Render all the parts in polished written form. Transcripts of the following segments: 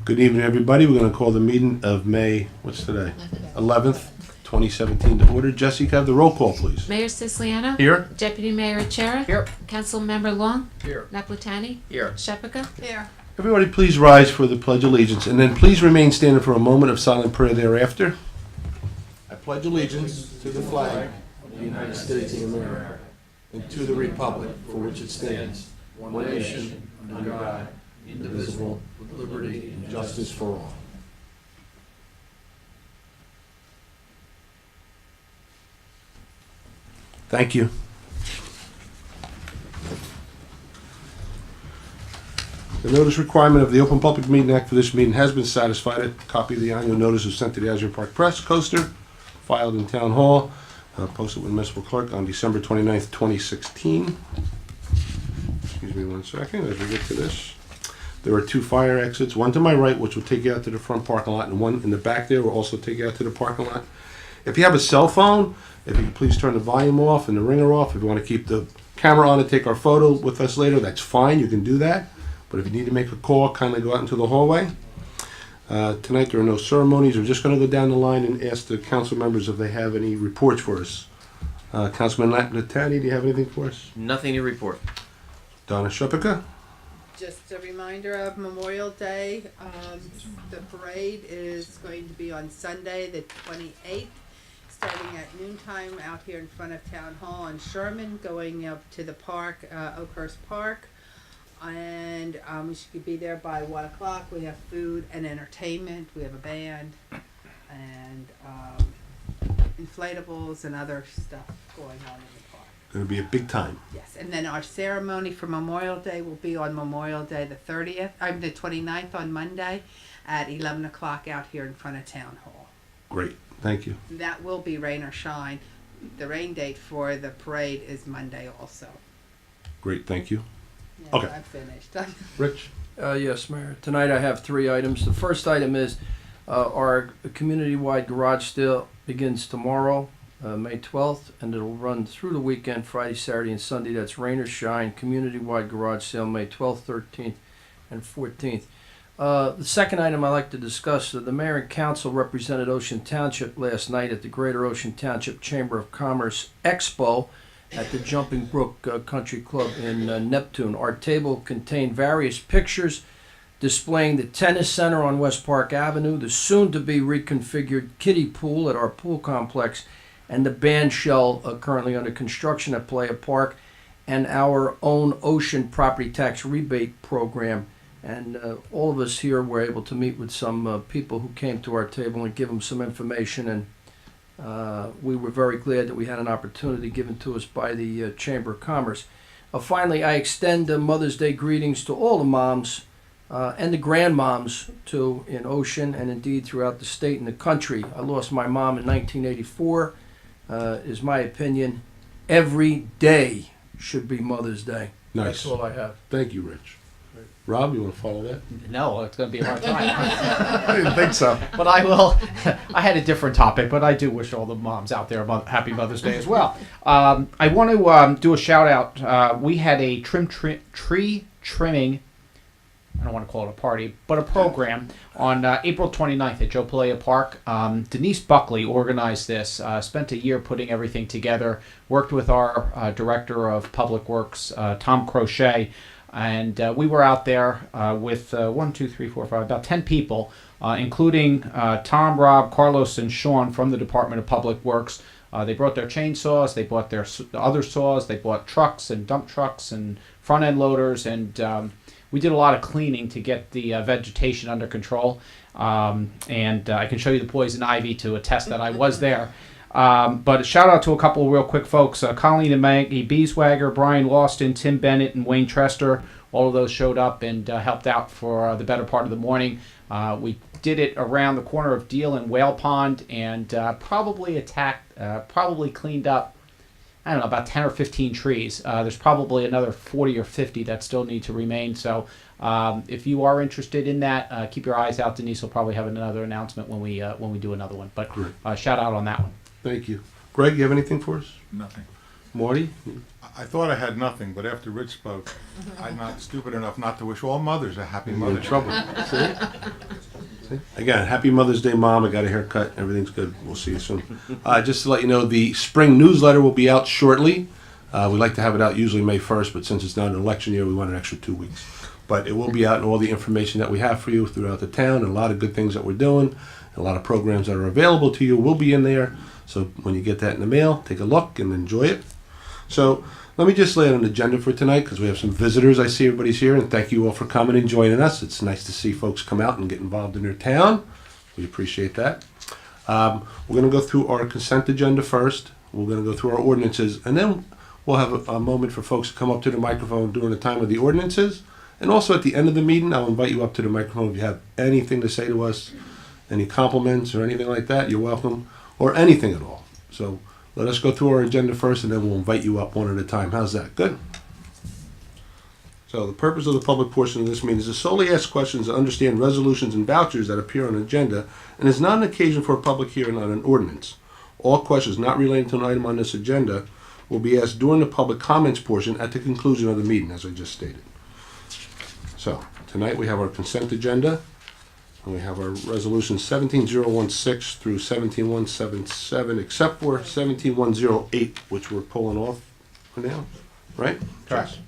Good evening, everybody. We're going to call the meeting of May, what's today? 11th, 2017 to order. Jesse, have the roll call, please. Mayor Siciliano? Here. Deputy Mayor Achara? Here. Councilmember Long? Here. Naplatani? Here. Shephaka? Here. Everybody please rise for the Pledge of Allegiance, and then please remain standing for a moment of silent prayer thereafter. I pledge allegiance to the flag of the United States of America and to the republic for which it stands, one nation, under God, indivisible, with liberty and justice for all. Thank you. The notice requirement of the Open Public Meeting Act for this meeting has been satisfied. A copy of the annual notice was sent to the Asbury Park Press coaster, filed in Town Hall, posted with Municipal Clerk on December 29th, 2016. Excuse me one second as we get to this. There are two fire exits, one to my right, which will take you out to the front parking lot, and one in the back there will also take you out to the parking lot. If you have a cell phone, if you could please turn the volume off and the ringer off. If you want to keep the camera on and take our photo with us later, that's fine, you can do that. But if you need to make a call, kindly go out into the hallway. Tonight there are no ceremonies. We're just going to go down the line and ask the council members if they have any reports for us. Councilman Latani, do you have anything for us? Nothing to report. Donna Shephaka? Just a reminder of Memorial Day. The parade is going to be on Sunday, the 28th, starting at noontime out here in front of Town Hall in Sherman, going up to the park, Oakhurst Park. And we should be there by 1 o'clock. We have food and entertainment. We have a band and inflatables and other stuff going on in the park. Going to be a big time. Yes, and then our ceremony for Memorial Day will be on Memorial Day the 30th. The 29th on Monday at 11 o'clock out here in front of Town Hall. Great, thank you. That will be rain or shine. The rain date for the parade is Monday also. Great, thank you. Yes, Okay. I'm finished. Rich? Yes, Mayor. Tonight I have 3 items. The first item is our community-wide garage sale begins tomorrow, May 12th, and it'll run through the weekend, Friday, Saturday, and Sunday. That's rain or shine, community-wide garage sale, May 12th, 13th, and 14th. The second item I'd like to discuss, the mayor and council represented Ocean Township last night at the Greater Ocean Township Chamber of Commerce Expo at the Jumping Brook Country Club in Neptune. Our table contained various pictures displaying the tennis center on West Park Avenue, the soon-to-be reconfigured kiddie pool at our pool complex, and the band shell currently under construction at Playa Park, and our own ocean property tax rebate program. And all of us here were able to meet with some people who came to our table and give them some information, and we were very glad that we had an opportunity given to us by the Chamber of Commerce. Finally, I extend Mother's Day greetings to all the moms and the grandmoms too in Ocean and indeed throughout the state and the country. I lost my mom in 1984. Is my opinion. Every day should be Mother's Day. Nice. That's all I have. Thank you, Rich. Rob, you want to follow that? No, it's going to be a hard time. I didn't think so. But I will. I had a different topic, but I do wish all the moms out there a happy Mother's Day as well. I want to do a shout out. We had a tree trimming, I don't want to call it a party, but a program on April 29th at Joe Playa Park. Denise Buckley organized this, spent a year putting everything together, worked with our Director of Public Works, Tom Crochet, and we were out there with about 10 people, including Tom, Rob, Carlos, and Sean from the Department of Public Works. They brought their chainsaws, they brought their other saws, they brought trucks and dump trucks and front-end loaders, and we did a lot of cleaning to get the vegetation under control. And I can show you the poison ivy to attest that I was there. But a shout out to a couple of real quick folks, Colleen and Maggie Beeswager, Brian Lawston, Tim Bennett, and Wayne Trester. All of those showed up and helped out for the better part of the morning. We did it around the corner of Deal and Whale Pond, and probably cleaned up, I don't know, about 10 or 15 trees. There's probably another 40 or 50 that still need to remain. So if you are interested in that, keep your eyes out. Denise will probably have another announcement when we do another one. But shout out on that one. Thank you. Greg, you have anything for us? Nothing. Marty? I thought I had nothing, but after Rich spoke, I'm not stupid enough not to wish all mothers a happy You're in Mother's Day. trouble. See? Again, happy Mother's Day, Mom. I got a haircut. Everything's good. We'll see you soon. Just to let you know, the spring newsletter will be out shortly. We like to have it out usually May 1st, but since it's not an election year, we want an extra 2 weeks. But it will be out, and all the information that we have for you throughout the town, and a lot of good things that we're doing, and a lot of programs that are available to you will be in there. So when you get that in the mail, take a look and enjoy it. So let me just lay out an agenda for tonight, because we have some visitors. I see everybody's here, and thank you all for coming and joining us. It's nice to see folks come out and get involved in their town. We appreciate that. We're going to go through our consent agenda first. We're going to go through our ordinances, and then we'll have a moment for folks to come up to the microphone during the time of the ordinances. And also at the end of the meeting, I'll invite you up to the microphone if you have anything to say to us, any compliments or anything like that, you're welcome, or anything at all. So let us go through our agenda first, and then we'll invite you up one at a time. How's that? Good? So the purpose of the public portion of this meeting is to solely ask questions to understand resolutions and vouchers that appear on the agenda, and is not an occasion for a public hearing on an ordinance. All questions not relating to an item on this agenda will be asked during the public comments portion at the conclusion of the meeting, as I just stated. So tonight we have our consent agenda, and we have our resolution 17016 through 17177, except for 17108, which we're pulling off for now, right? Correct.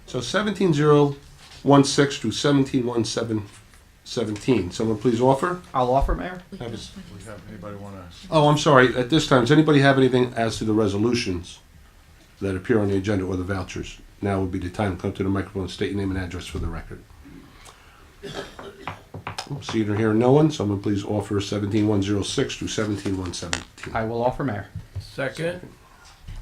So 17016 through 17117. Someone please offer? I'll offer, Mayor. We have anybody want to? Oh, I'm sorry. At this time, does anybody have anything as to the resolutions that appear on the agenda or the vouchers? Now would be the time to come to the microphone and state your name and address for the record. Seeing or hearing no one, someone please offer 17106 through 17117. I will offer, Mayor. Second?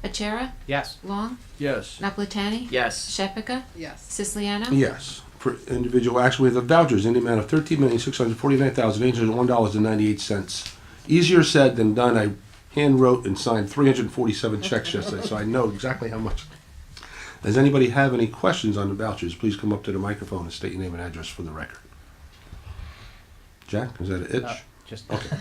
Achara? Yes. Long? Yes. Napolitani? Yes. Shepherd? Yes. Siciliano? Yes. For individual action, we have the vouchers in the amount of $13,649,801.98. Easier said than done. I hand wrote and signed 347 checks yesterday, so I know exactly how much. Does anybody have any questions on the vouchers? Please come up to the microphone and state your name and address for the record. Jack, is that an itch? Just Okay.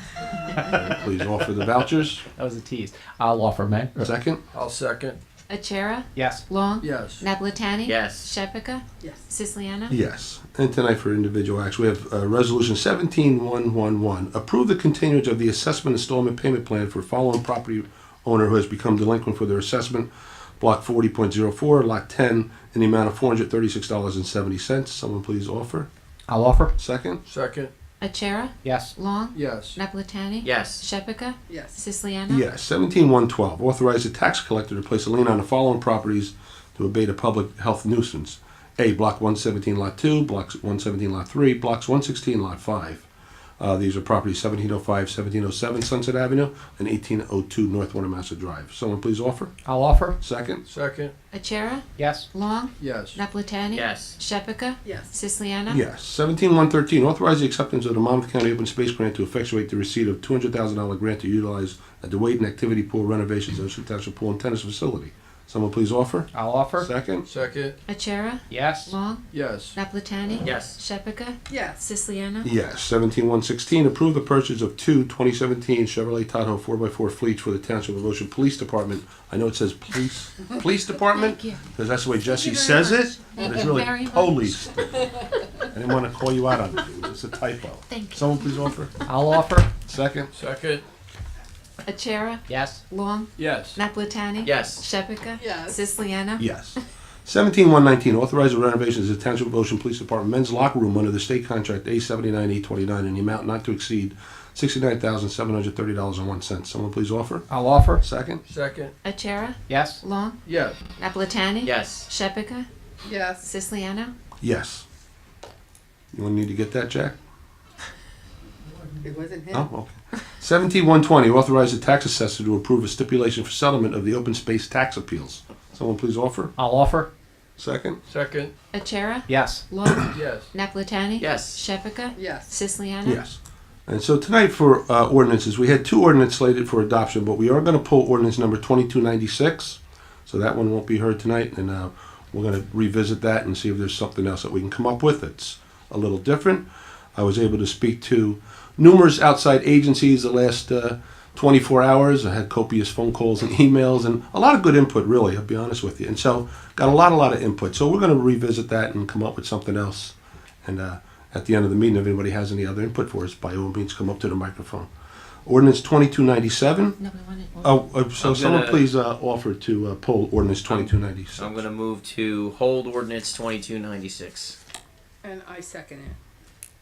Please offer the vouchers. that was a tease. I'll offer, Mayor. Second? I'll second. Achara? Yes. Long? Yes. Napolitani? Yes. Shepherd? Yes. Siciliano? Yes. And tonight for individual action, we have Resolution 17111. Approve the continuance of the assessment installment payment plan for following property owner who has become delinquent for their assessment, Block 40.04, Lot 10, in the amount of $436.70. Someone please offer. I'll offer. Second? Second? Achara? Yes. Long? Yes. Napolitani? Yes. Shepherd? Yes. Siciliano? Yes. 17112. Authorize the tax collector to place a lien on the following properties to abate a public health nuisance. A, Block 117, Lot 2, Block 117, Lot 3, Blocks 116, Lot 5. These are properties 1705, 1707 Sunset Avenue, and 1802 North Winnemassa Drive. Someone please offer. I'll offer. Second? Second? Achara? Yes. Long? Yes. Napolitani? Yes. Shepherd? Yes. Siciliano? Yes. 17113. Authorize the acceptance of the Monmouth County Open Space Grant to effectuate the receipt of $200,000 grant to utilize at the Wade and Activity Pool renovations of the Township Pool and Tennis Facility. Someone please offer. I'll offer. Second? Second? Achara? Yes. Long? Yes. Napolitani? Yes. Shepherd? Yes. Siciliano? Yes. 17116. Approve the purchase of two 2017 Chevrolet Tahoe 4x4 fleets for the Township of Ocean Police Department. I know it says police department, Thank you. because that's the way Jesse you very says much. it, but Thank it's you really very much. police. I didn't want to call you out on it. It's a typo. Thank you. Someone please offer. I'll offer. Second? Second? Achara? Yes. Long? Yes. Napolitani? Yes. Shepherd? Yes. Siciliano? Yes. 17119. Authorize the renovations of the Township of Ocean Police Department men's locker room under the state contract A79829 in the amount not to exceed $69,730.01. Someone please offer. I'll offer. Second? Second? Achara? Yes. Long? Yes. Napolitani? Yes. Shepherd? Yes. Siciliano? Yes. You want to need to get that, Jack? It wasn't him. Oh, okay. 17120. Authorize the tax assessor to approve a stipulation for settlement of the open space tax appeals. Someone please offer. I'll offer. Second? Second? Achara? Yes. Long? Yes. Napolitani? Yes. Shepherd? Yes. Siciliano? Yes. And so tonight for ordinances, we had two ordinances slated for adoption, but we are going to pull ordinance number 2296. So that one won't be heard tonight, and we're going to revisit that and see if there's something else that we can come up with that's a little different. I was able to speak to numerous outside agencies the last 24 hours. I had copious phone calls and emails and a lot of good input, really, I'll be honest with you. And so got a lot of input. So we're going to revisit that and come up with something else. And at the end of the meeting, if anybody has any other input for us, by all means, come up to the microphone. Ordinance 2297. No, we want it. So I'm someone gonna- please offer to pull ordinance 2296. I'm gonna move to hold ordinance 2296. And I second it.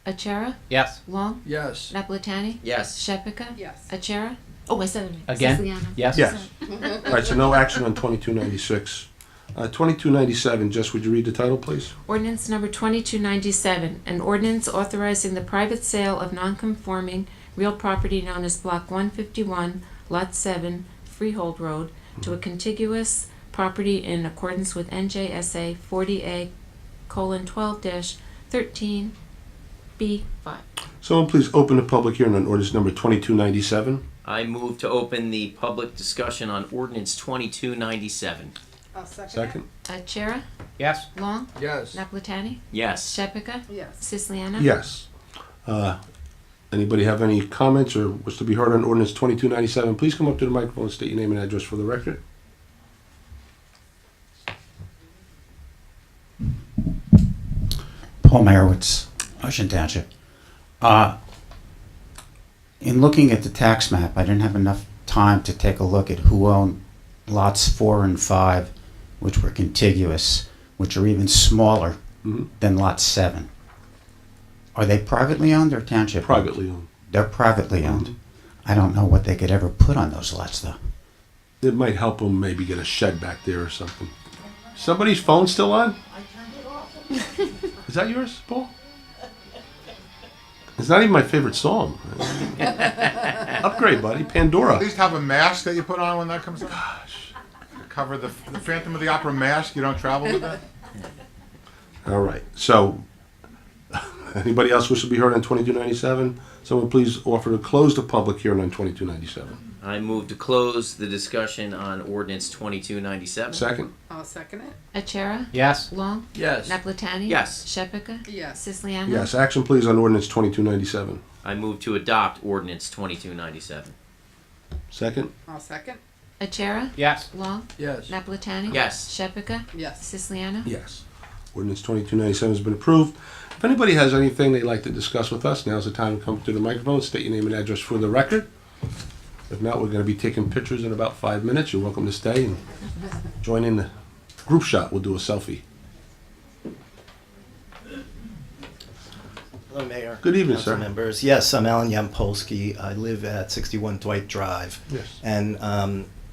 Achara? Yes. Long? Yes. Naplatani? Yes. Shephaka? Yes. Achara? Oh, I said it Again? Siciliano. Yes. Yes. All right, so no action on 2296. 2297, Jess, would you read the title, please? Ordinance number 2297, an ordinance authorizing the private sale of nonconforming real property known as Block 151, Lot 7, Freehold Road, to a contiguous property in accordance with NJSA 40A:12-13B5. Someone please open the public hearing on ordinance number 2297. I move to open the public discussion on ordinance 2297. I'll second Second. Achara? Yes. Long? Yes. Naplatani? Yes. Shephaka? it. Yes. Siciliano? Yes. Anybody have any comments or wish to be heard on ordinance 2297? Please come up to the microphone and state your name and address for the record. Paul Merowitz, Ocean Township. In looking at the tax map, I didn't have enough time to take a look at who owned lots 4 and 5, which were contiguous, which are even smaller Mhm. than lot 7. Are they privately owned or township? owned? Privately owned. They're privately owned. I don't know what they could ever put on those lots, though. It might help them maybe get a shed back there or something. Somebody's phone still on? Is that yours, Paul? It's not even my favorite song. Upgrade, buddy. At Pandora. least have a mask that you put on when that comes out. Gosh. Cover the Phantom of the Opera mask. You don't travel with that? All right. So, anybody else wish to be heard on 2297? Someone please offer to close the public hearing on 2297. I move to close the discussion on ordinance 2297. Second. I'll second it. Achara? Yes. Long? Yes. Naplatani? Yes. Shephaka? Yes. Siciliano? Yes. Action please on ordinance 2297. I move to adopt ordinance 2297. Second. I'll second. Achara? Yes. Long? Yes. Naplatani? Yes. Shephaka? Yes. Siciliano? Yes. Ordinance 2297 has been approved. If anybody has anything they'd like to discuss with us, now's the time to come to the microphone, state your name and address for the record. If not, we're going to be taking pictures in about 5 minutes. You're welcome to stay and join in the group shot. We'll do a selfie. Hello, Mayor. Good evening, Council sir. members. Yes, I'm Alan Yampolsky. I live at 61 Dwight Drive. Yes. And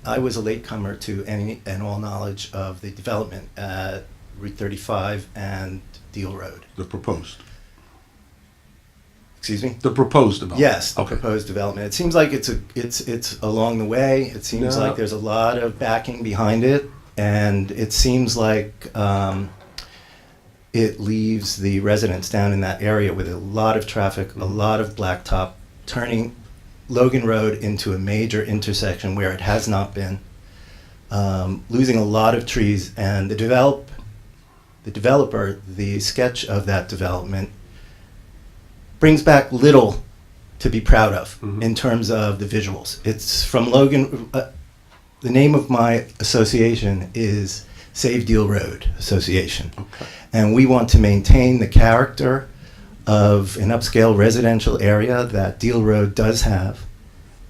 I was a latecomer to any and all knowledge of the development at Route 35 and Deal Road. The proposed. Excuse me? The proposed development. Yes, the Okay. proposed development. It seems like it's along the way. It seems No. like there's a lot of backing behind it, and it seems like it leaves the residents down in that area with a lot of traffic, a lot of blacktop, turning Logan Road into a major intersection where it has not been, losing a lot of trees, and the developer, the sketch of that development brings back little to be proud of in terms of the visuals. It's from Logan. The name of my association is Save Deal Road Association. Okay. And we want to maintain the character of an upscale residential area that Deal Road does have.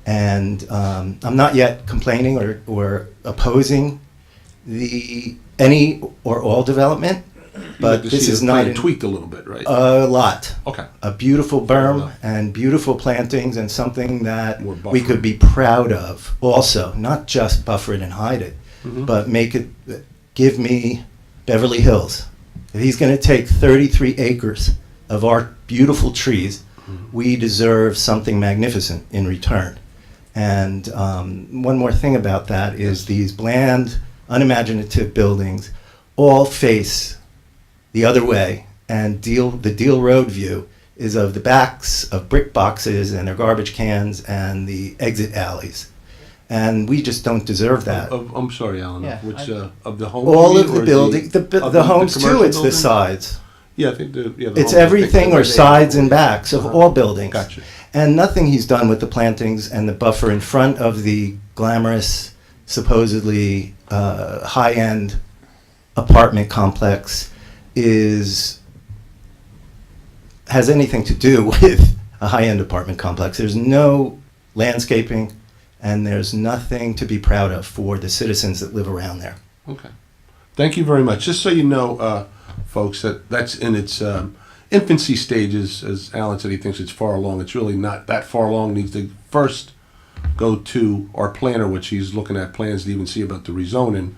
And I'm not yet complaining or opposing any or all development, You'd but like to this see is the not plan in- tweaked a little bit, right? a lot. Okay. A beautiful Fair berm enough. and beautiful plantings and something that More we buffer. could be proud of also, not just buffer it and hide it, Mhm. but make it, give me Beverly Hills. If he's going to take 33 acres of our beautiful trees, we deserve something magnificent in return. And one more thing about that is these bland, unimaginative buildings all face the other way, and the Deal Road view is of the backs of brick boxes and their garbage cans and the exit alleys. And we just don't deserve that. I'm sorry, Alan. Yeah, Which of the homes? All you of mean, the or building, the of homes too, commercial it's the buildings? sides. Yeah, I think the, yeah. the It's whole- everything or sides and backs of all buildings. Gotcha. And nothing he's done with the plantings and the buffer in front of the glamorous, supposedly high-end apartment complex has anything to do with a high-end apartment complex. There's no landscaping, and there's nothing to be proud of for the citizens that live around there. Okay. Thank you very much. Just so you know, folks, that's in its infancy stages. As Alan said, he thinks it's far along. It's really not that far along. It needs to first go to our planner, which he's looking at plans to even see about the rezoning.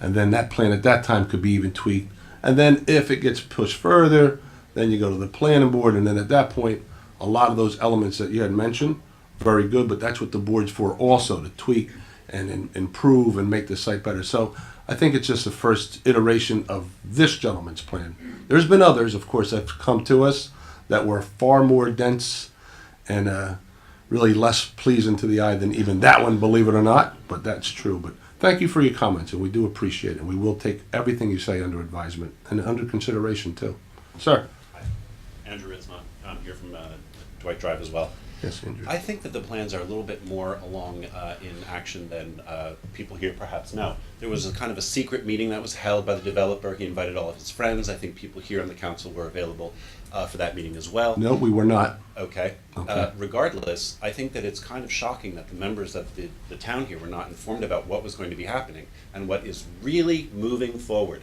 And then that plan at that time could be even tweaked. And then if it gets pushed further, then you go to the planning board. And then at that point, a lot of those elements that you had mentioned, very good, but that's what the board's for also, to tweak and improve and make the site better. So I think it's just the first iteration of this gentleman's plan. There's been others, of course, that have come to us that were far more dense and really less pleasing to the eye than even that one, believe it or not, but that's true. But thank you for your comments, and we do appreciate it. And we will take everything you say under advisement and under consideration, too. Sir? Andrew Ritzma, I'm here from Dwight Drive as well. Yes, Andrew. I think that the plans are a little bit more along in action than people here perhaps know. There was a kind of a secret meeting that was held by the developer. He invited all of his friends. I think people here on the council were available for that meeting as well. No, we were not. Okay. Okay. Regardless, I think that it's kind of shocking that the members of the town here were not informed about what was going to be happening and what is really moving forward.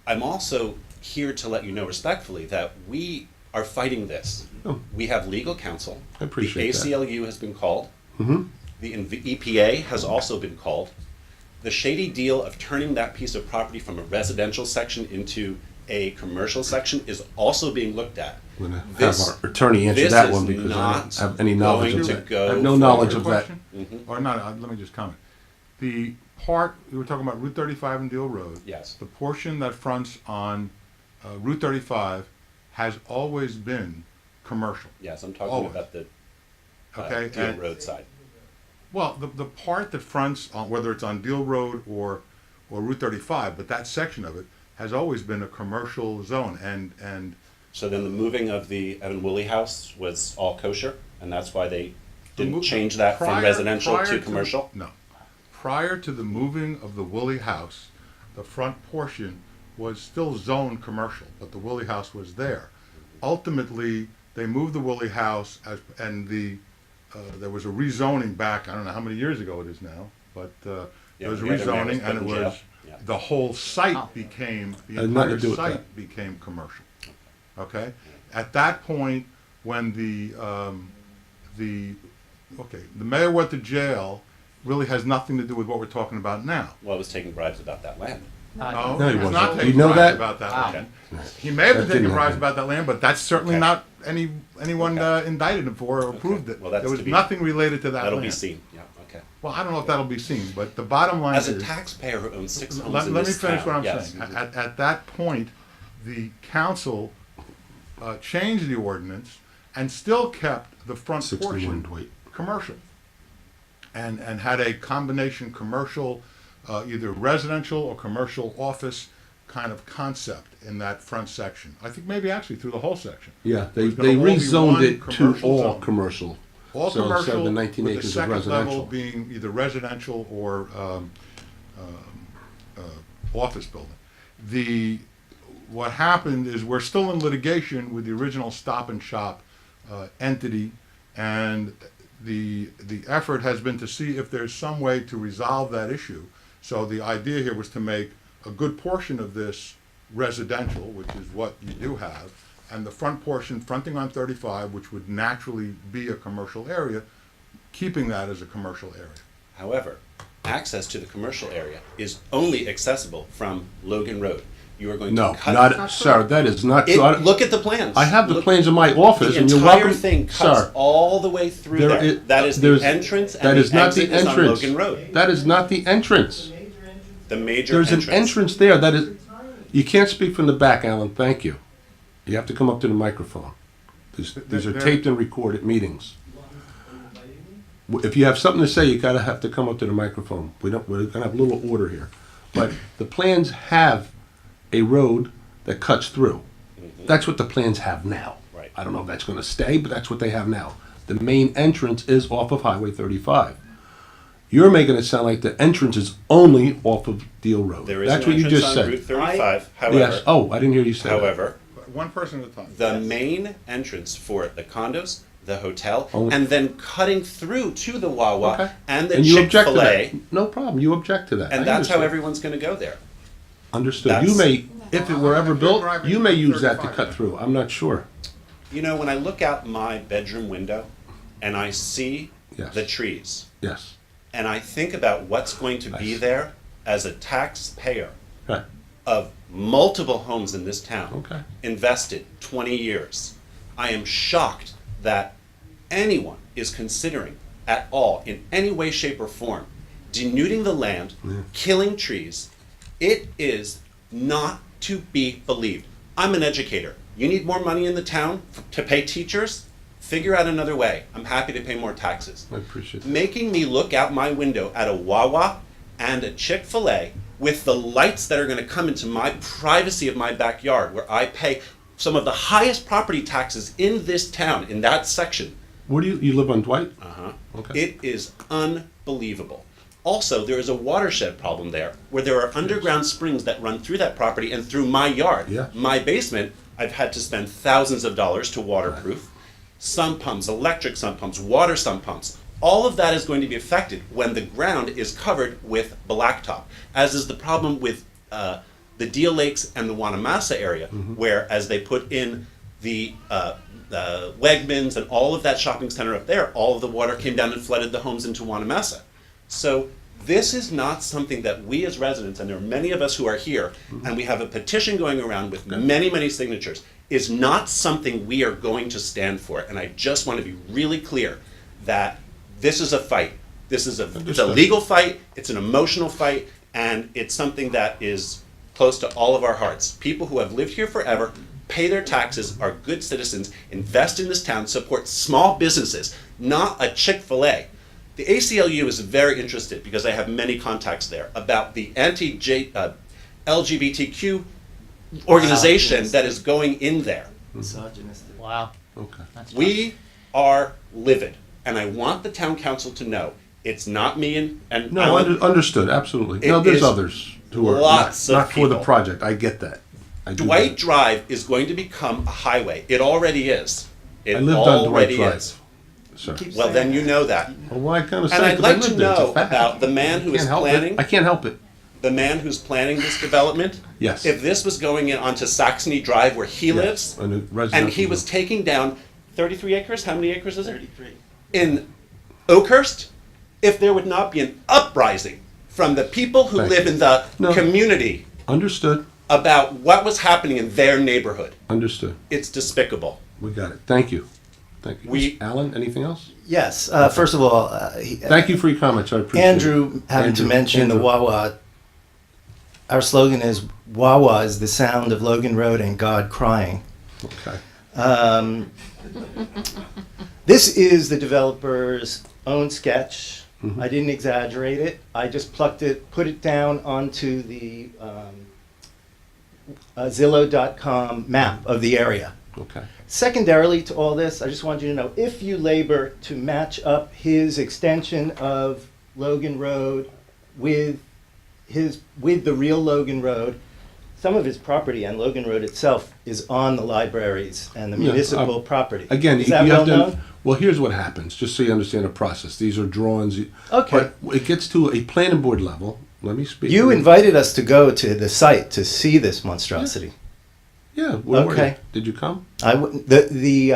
I'm also here to let you know respectfully that we are fighting this. Oh. We have legal counsel. I appreciate the ACLU has been called. Mm-hmm. The EPA has also been called. The shady deal of turning that piece of property from a residential section into a commercial section is also being looked at. We're going to have This- our attorney answer this that is one because I not don't have any knowledge of going to that. go I have no knowledge of that. Question? Mhm. Or not, let me just comment. The part, we were talking about Route 35 and Deal Road. Yes. The portion that fronts on Route 35 has always been commercial. Yes, I'm talking Always. about the Okay, Deal and- Road side. Well, the part that fronts on, whether it's on Deal Road or Route 35, but that section of it has always been a commercial zone, and So then the moving of the Evan Woolley house was all kosher, and that's why they didn't change that from residential to commercial? No. Prior to the moving of the Woolley house, the front portion was still zoned commercial, but the Woolley house was there. Ultimately, they moved the Woolley house and there was a rezoning back, I don't know how many years ago it is now, but there was a we had a man rezoning, put and it in jail. was, Yeah. the whole site became, the Had nothing entire to do with site that. became commercial. Okay? At that point, when the mayor went to jail, really has nothing to do with what we're talking about now. Well, I was taking bribes about that land. No, No, he he's wasn't. not You taking know bribes that? about that Wow. land. He may have That been taking didn't bribes happen. about that land, but that's certainly Okay. not anyone Okay. indicted him for or approved it. Well, that's There was to be- nothing related to that That'll land. be seen, yeah, okay. Well, I don't know if that'll be seen, but the bottom line As is. a taxpayer who owns 6 homes Let in me this finish town, what I'm yes. saying. At that point, the council changed the ordinance and still kept the front 61 portion Dwight. commercial. And had a combination commercial, either residential or commercial office kind of concept in that front section. I think maybe actually through the whole section. Yeah, It they was gonna all be rezoned one it to commercial all zone. commercial. All So instead of commercial, the 19 with the acres of second level residential. being either residential or office building. What happened is we're still in litigation with the original Stop and Shop entity, and the effort has been to see if there's some way to resolve that issue. So the idea here was to make a good portion of this residential, which is what you do have, and the front portion fronting on 35, which would naturally be a commercial area, keeping that as a commercial area. However, access to the commercial area is only accessible from Logan Road. You are going No, to cut. not, sir, that is not true. Look at the plans. I have the Look- plans in my office, The and you're entire welcome. thing cuts Sir, all the way through there there. is- That is the there's- entrance, and that is the not exit the is on entrance. Logan Road. That is not the entrance. The major There's entrance. an entrance there. That is. You can't speak from the back, Alan. Thank you. You have to come up to the microphone. These are There- taped and recorded meetings. If you have something to say, you gotta have to come up to the microphone. We're gonna have a little order here. But the plans have a road that cuts through. That's what the plans have now. Right. I don't know if that's gonna stay, but that's what they have now. The main entrance is off of Highway 35. You're making it sound like the entrance is only off of Deal Road. There is That's an what you entrance just on said. Route 35, Yes. however, Oh, I didn't hear you say that. however, One person at a time. the main entrance for the condos, the hotel, Only- and then cutting through to the Wawa Okay. and the And you object to Chick-fil-A, that. No problem. You object to that. and I that's how understand. everyone's gonna go there. Understood. That's- You may, if it were ever If you're built, driving you may use that to 35, cut yeah. through. I'm not sure. You know, when I look out my bedroom window and I see Yes. the trees, Yes. and I think about what's going to be Nice. there as a taxpayer Right. of multiple homes in this town, Okay. invested 20 years, I am shocked that anyone is considering at all, in any way, shape, or form, denuding the land, killing trees. It is not to be believed. I'm an educator. You need more money in the town to pay teachers? Figure out another way. I'm happy to pay more taxes. I appreciate that. Making me look out my window at a Wawa and a Chick-fil-A with the lights that are going to come into my privacy of my backyard, where I pay some of the highest property taxes in this town, in that section. Where do you live on Dwight? Uh-huh. Okay. It is unbelievable. Also, there is a watershed problem there, where there are underground springs that run through that property and through my yard. Yeah. My basement, I've had to spend thousands of dollars to waterproof. Sump pumps, electric sump pumps, water sump pumps. All of that is going to be affected when the ground is covered with blacktop, as is the problem with the Deal Lakes and the Wanamassa area, where as they put in the Wegmans and all of that shopping center up there, all of the water came down and flooded the homes into Wanamassa. So this is not something that we as residents, and there are many of us who are here, and we have a petition going around with many, many signatures, is not something we are going to stand for. And I just want to be really clear that this is a fight. This is it's a Understood. legal fight, it's an emotional fight, and it's something that is close to all of our hearts. People who have lived here forever, pay their taxes, are good citizens, invest in this town, support small businesses, not a Chick-fil-A. The ACLU is very interested, because I have many contacts there, about the anti-LGBTQ organization that is going in there. Misogynistic. Wow. Okay. That's We are livid, and I want the town council to know, it's not me and No, Alan. understood, absolutely. It No, there's is others who are lots not of for the people. project. I get that. I do Dwight get Drive is going to become a highway. It already is. It it. I lived on Dwight already Drive, is. sir. Well, then you know that. Well, why kind of And say? I'd 'Cause I like to lived there. It's a know fact. about the man who is Can't help planning, it. I can't help it. the man who's planning this development. Yes. If this was going in onto Saxony Drive where he Yes, lives, on the and residential he was zone. taking down 33 acres, how many acres is it? 33. In Oakhurst, if there would not be an uprising from the people who Thank live you. in the No. community Understood. about what was happening in their neighborhood, Understood. it's despicable. We got it. Thank you. Thank you. We- Alan, anything else? Yes, first of all, Thank you for your comments. I appreciate Andrew it. happened to Andrew- mention the Andrew. Wawa. Our slogan is Wawa is the sound of Logan Road and God crying. Okay. This is the developer's own sketch. Mhm. I didn't exaggerate it. I just plucked it, put it down onto the Zillow.com map of the area. Okay. Secondarily to all this, I just want you to know, if you labor to match up his extension of Logan Road with the real Logan Road, some of his property on Logan Road itself is on the libraries and the Yeah, municipal property. Again, Is you that have well to. known? Well, here's what happens, just so you understand the process. These are drawings. Okay. But it gets to a planning board level. Let me speak. You invited us to go to the site to see this monstrosity. Yeah. Where were you? Okay. Did you come? I wouldn't, the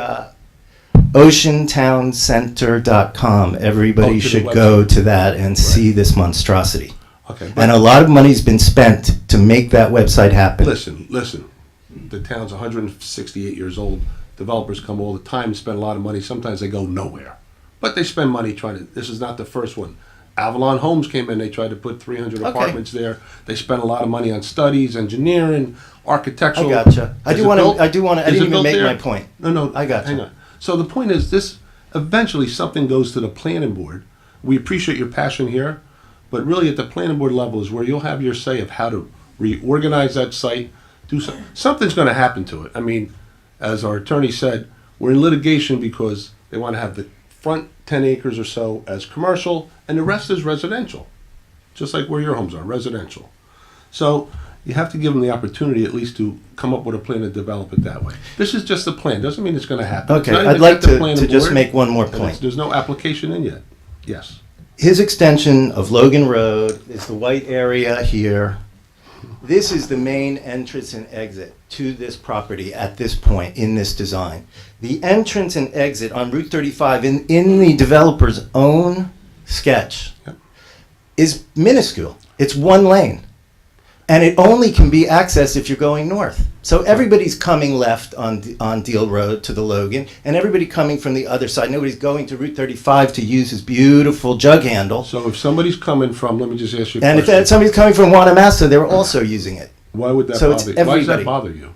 OceanTownCenter.com. Everybody Oh, to the should website. go to that and see this monstrosity. Okay. And a lot of money's been spent to make that website happen. Listen. The town's 168 years old. Developers come all the time, spend a lot of money. Sometimes they go nowhere. But they spend money trying to. This is not the first one. Avalon Homes came in. They tried to put 300 Okay. apartments there. They spent a lot of money on studies, engineering, I architectural. gotcha. I Is do it want built? to. I do want to. I Is it didn't even built make there? my point. No. I gotcha. Hang on. So the point is this, eventually something goes to the planning board. We appreciate your passion here, but really at the planning board level is where you'll have your say of how to reorganize that site, Something's gonna happen to it. I mean, as our attorney said, we're in litigation because they wanna have the front 10 acres or so as commercial, and the rest is residential. Just like where your homes are, residential. So, you have to give them the opportunity at least to come up with a plan to develop it that way. This is just a plan, doesn't mean it's gonna happen. It's Okay, not I'd even like got the to planning just board, make one more and point. there's no application in yet. Yes. His extension of Logan Road is the white area here. This is the main entrance and exit to this property at this point in this design. The entrance and exit on Route 35 in the developer's own sketch Yep. is minuscule. It's one lane. And it only can be accessed if you're going north. So everybody's coming left on Deal Road to the Logan, and everybody coming from the other side. Nobody's going to Route 35 to use his beautiful jug handle. So if somebody's coming from, let me just ask you a And if question. somebody's coming from Wanamassa, they're also using it. Why would that so it's bother you? Why does that everybody. bother you?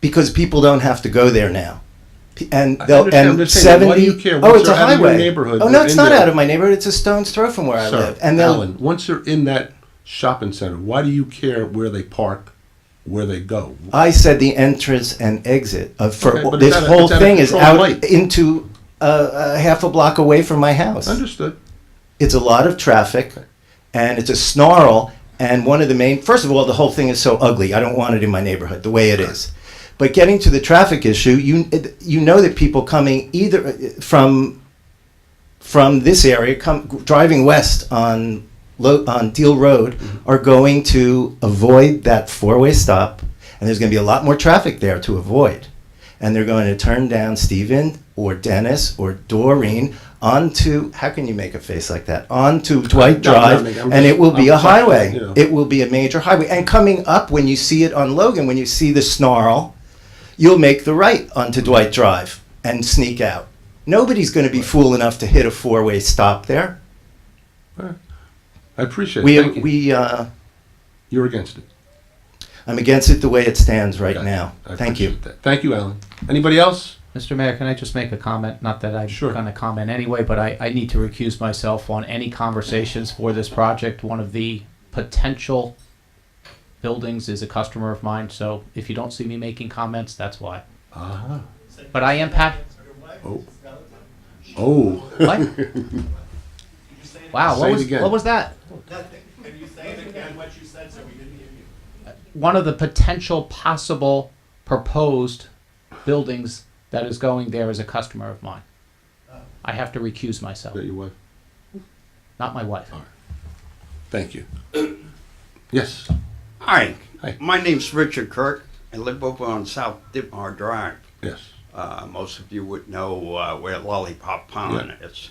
Because people don't have to go there now. And I they'll understand. I'm and just saying, 70. why do you care? Oh, Once it's a they're out of your highway. neighborhood, Oh no, they're it's in not there. out of my neighborhood. It's a stone's throw from where I Sir, live. And they'll Alan, once they're in that shopping center, why do you care where they park, where they go? I said the entrance and exit for Okay, but this it's at a- whole it's at a thing is controlled out light. into a half a block away from my house. Understood. It's a lot of traffic, and it's a snarl. And one of the main, first of all, the whole thing is so ugly. I don't want it in my neighborhood the way it is. But getting to the traffic issue, you know that people coming either from this area, driving west on Deal Road, are going to avoid that four-way stop, and there's going to be a lot more traffic there to avoid. And they're going to turn down Stephen or Dennis or Doreen onto, how can you make a face like that? Onto Dwight No, Drive, I'm and just- it will be I'm a highway. you know. It will be a major highway. And coming up, when you see it on Logan, when you see the snarl, you'll make the right onto Dwight Drive and sneak out. Nobody's going to be fool enough to hit a four-way stop there. I appreciate it. Thank you. You're against it. I'm against it the way it stands right Okay. now. I Thank you. appreciate that. Thank you, Alan. Anybody else? Mr. Mayor, can I just make a comment? Not that I'm Sure. going to comment anyway, but I need to recuse myself on any conversations for this project. One of the potential buildings is a customer of mine, so if you don't see me making comments, that's why. Uh-huh. But I am Oh. Oh. What? Wow, Say it again. what was that? Can you say it again, what you said, so we didn't hear you? One of the potential possible proposed buildings that is going there is a customer of mine. I have to recuse Is myself, that your wife? not my wife. Thank you. Yes. Hi. Hi. My name's Richard Kirk. I live over on South Ditmar Drive. Yes. Most of you would know where Lollipop Pond Yeah. is.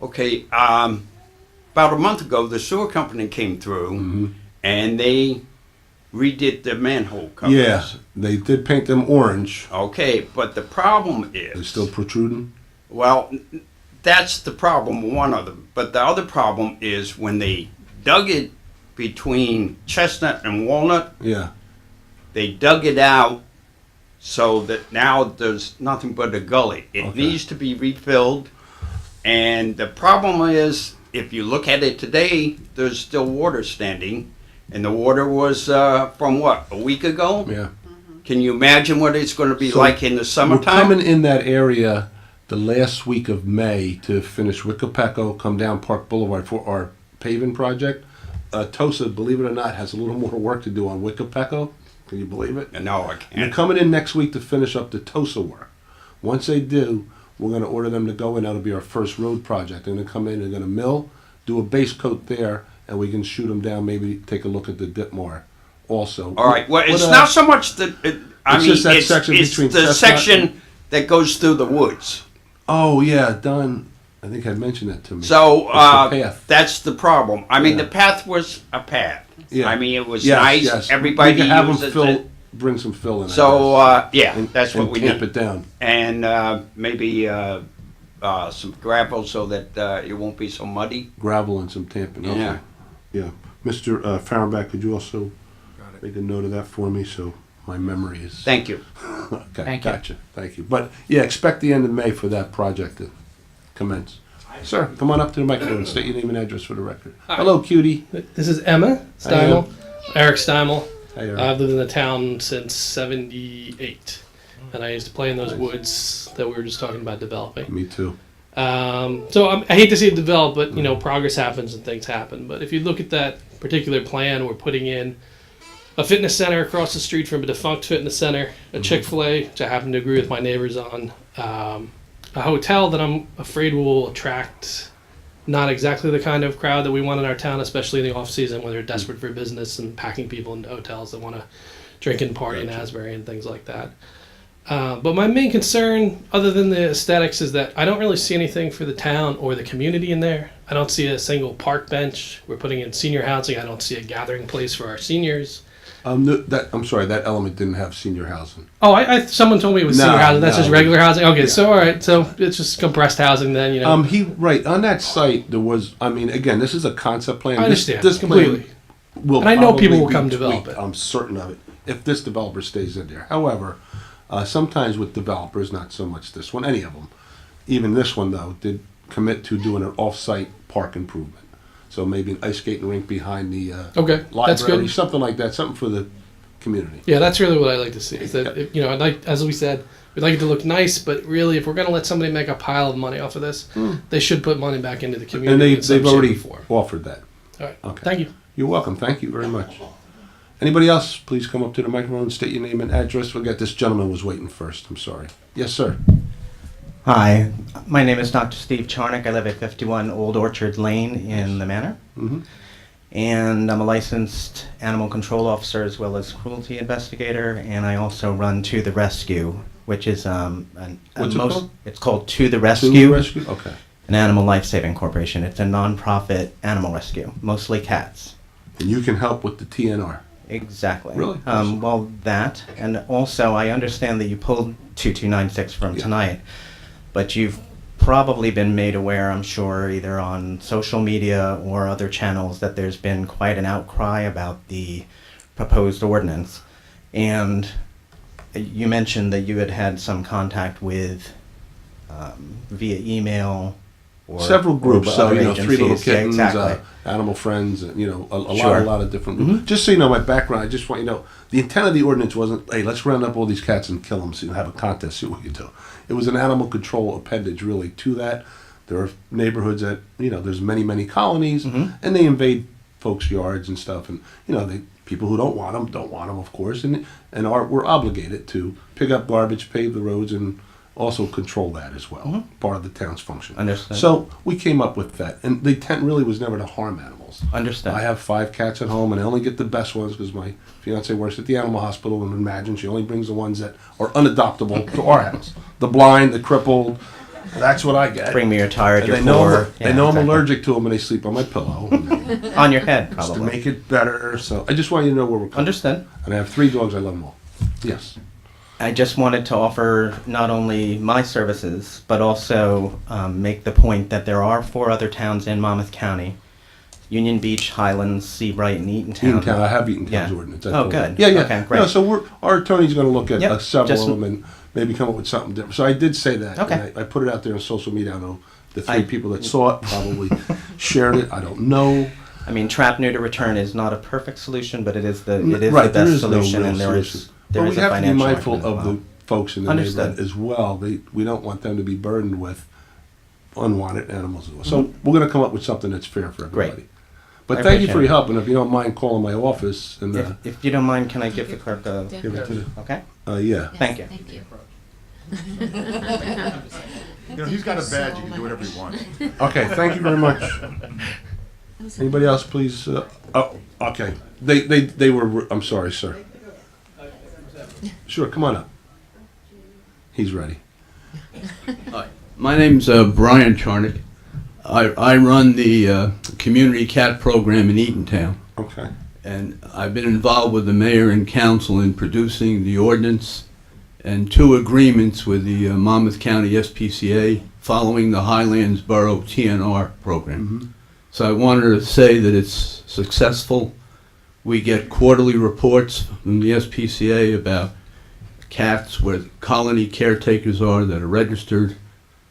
Okay, about a month ago, the sewer company came through Mm-hmm. and they redid the manhole covers. Yeah, they did paint them orange. Okay, but the problem is... They're still protruding? Well, that's the problem, one of them. But the other problem is when they dug it between Chestnut and Walnut, Yeah. they dug it out so that now there's nothing but a gully. It Okay. needs to be refilled. And the problem is, if you look at it today, there's still water standing. And the water was from what, a week ago? Yeah. Can you imagine what it's going to be So like in the We're summertime? coming in that area the last week of May to finish Wickapeco, come down Park Boulevard for our paving project. Tosa, believe it or not, has a little more work to do on Wickapeco. Can you believe it? No, I They're can't. coming in next week to finish up the Tosa work. Once they do, we're going to order them to go in. That'll be our first road project. They're going to come in, they're going to mill, do a base coat there, and we can shoot them down, maybe take a look at the Ditmar also. All right. Well, it's What, not so much the. I It's mean, just that it's, section it's between the Chestnut section that goes through the woods. Oh, yeah, Don, I think had mentioned that to me. So It's the path. that's the problem. I mean, Yeah. the path was a path. Yeah. I mean, it was Yes, nice. yes. Everybody We can have them uses fill, it. bring some fill in. I So guess, yeah, and- that's what and we tamp need. it down. And maybe some gravel so that it won't be so muddy. Gravel and some tamping. Okay. Yeah. Yeah. Mr. Fahrenbach, could you also make a note of that for me so my memory is... Thank you. Okay, Thank you. gotcha. Thank you. But, yeah, expect the end of May for that project to commence. Sir, come on up to the microphone. State your name and address for the record. Hello, cutie. This is Emma Hi, Emma. Steimel, Eric Steimel. Hey, Eric. I've lived in the town since '78, and I used to play in those Nice. woods that we were just talking about developing. Me too. So I hate to see it develop, but you know, progress happens and things happen. But if you look at that particular plan, we're putting in a fitness center across the street from a defunct fitness center, a Chick-fil-A, which I happen to agree with my neighbors on, a hotel that I'm afraid will attract not exactly the kind of crowd that we want in our town, especially in the off season when they're desperate for business and packing people into hotels that want to drink and party in Asbury and things like that. But my main concern, other than the aesthetics, is that I don't really see anything for the town or the community in there. I don't see a single park bench. We're putting in senior housing. I don't see a gathering place for our seniors. I'm sorry, that element didn't have senior housing. Oh, someone told me it was No, senior housing. That's no. just regular housing. Okay, Yeah. so all right, so it's just compressed housing then, you know. Right on that site there was. I mean, again, this is a concept plan. I understand This completely. plan will And I know people probably will be come develop tweaked, it. I'm certain of it. If this developer stays in there, however, sometimes with developers, not so much this one, any of them, even this one though, did commit to doing an off-site park improvement. So maybe an ice skating rink behind the Okay, library, that's good. something like that, something for the community. Yeah, that's really what I like to see. Is that if, you know, I'd like, as we said, we'd like it to look nice, but really, if we're going to let somebody make a pile of money off of this, they should put money back into the community. And in some they've shape already or form. offered that. All right. Okay. Thank you. You're welcome. Thank you very much. Anybody else, please come up to the microphone, state your name and address. We'll get this gentleman was waiting first. I'm sorry. Yes, sir. Hi, my name is Dr. Steve Charnick. I live at 51 Old Orchard Lane in the Manor. Mm-hmm. And I'm a licensed animal control officer as well as cruelty investigator. And I also run To the Rescue, which is What's it called? It's called To the To Rescue. the rescue? Okay. An animal life-saving corporation. It's a non-profit animal rescue, mostly cats. And you can help with the TNR. Exactly. Really? Well, that, and also I understand that you pulled 2296 from tonight, but you've probably been made aware, I'm sure, either on social media or other channels, that there's been quite an outcry about the proposed ordinance. And you mentioned that you had had some contact with, via email, or Several groups, or so other you know, Three Little agencies. Yeah, Kittens, exactly. Animal Friends, you know, a Sure. lot of different groups. Just so you know my background, I just want you to know, the intent of the ordinance wasn't, hey, let's round up all these cats and kill them so you have a contest, see what you do. It was an animal control appendage really to that. There are neighborhoods that, you know, there's many colonies, and they invade folks' yards and stuff, and, you know, people who don't want them, of course, and we're obligated to pick up garbage, pave the roads, and also control that as well, part of the town's function. Understood. So we came up with that, and the intent really was never to harm animals. Understood. I have 5 cats at home, and I only get the best ones because my fiance works at the animal hospital, and imagine she only brings the ones that are unadoptable to our house. The blind, the crippled, that's what I get. Bring me your tired, And your they know, poor. they know I'm allergic to them, and they sleep on my pillow. On your head, Just to probably. make it better. So I just want you to know where we're coming. Understood. And I have 3 dogs. I love them all. Yes. I just wanted to offer not only my services, but also make the point that there are 4 other towns in Monmouth County: Union Beach, Highlands, Seabright, and Eatontown. Eatontown. I have Eatontown's Yeah. ordinance. I Oh, told you. good. Yeah, yeah. Okay, great. No, so our attorney's going to look at Yep, several just- of them and maybe come up with something different. So I did say that. Okay. And I put it out there on social media. I know the 3 I- people that saw it probably shared it. I don't know. I mean, trap, neuter, return is not a perfect solution, but it is the Right, the there best is no solution, real and there solution. is But we a have to be financial mindful argument of as well. the folks in the Understood. neighborhood as well. We don't want them to be burdened with unwanted animals as well. So we're going to come up with something that's fair for everybody. Great. But I thank you for appreciate your it. help, and if you don't mind calling my office and If you don't mind, can I give the clerk a... give it to the, Okay? yeah. Thank you. Thank you. You know, he's got a badge, he can do whatever he wants. Okay, thank you very much. Anybody else, please? Oh, okay. They were. I'm sorry, sir. Sure, come on up. He's ready. Hi, my name's Brian Charnick. I run the community cat program in Eatontown, Okay. and I've been involved with the mayor and council in producing the ordinance and 2 agreements with the Monmouth County SPCA following the Highlands Borough TNR program. So I wanted to say that it's successful. We get quarterly reports from the SPCA about cats where colony caretakers are that are registered.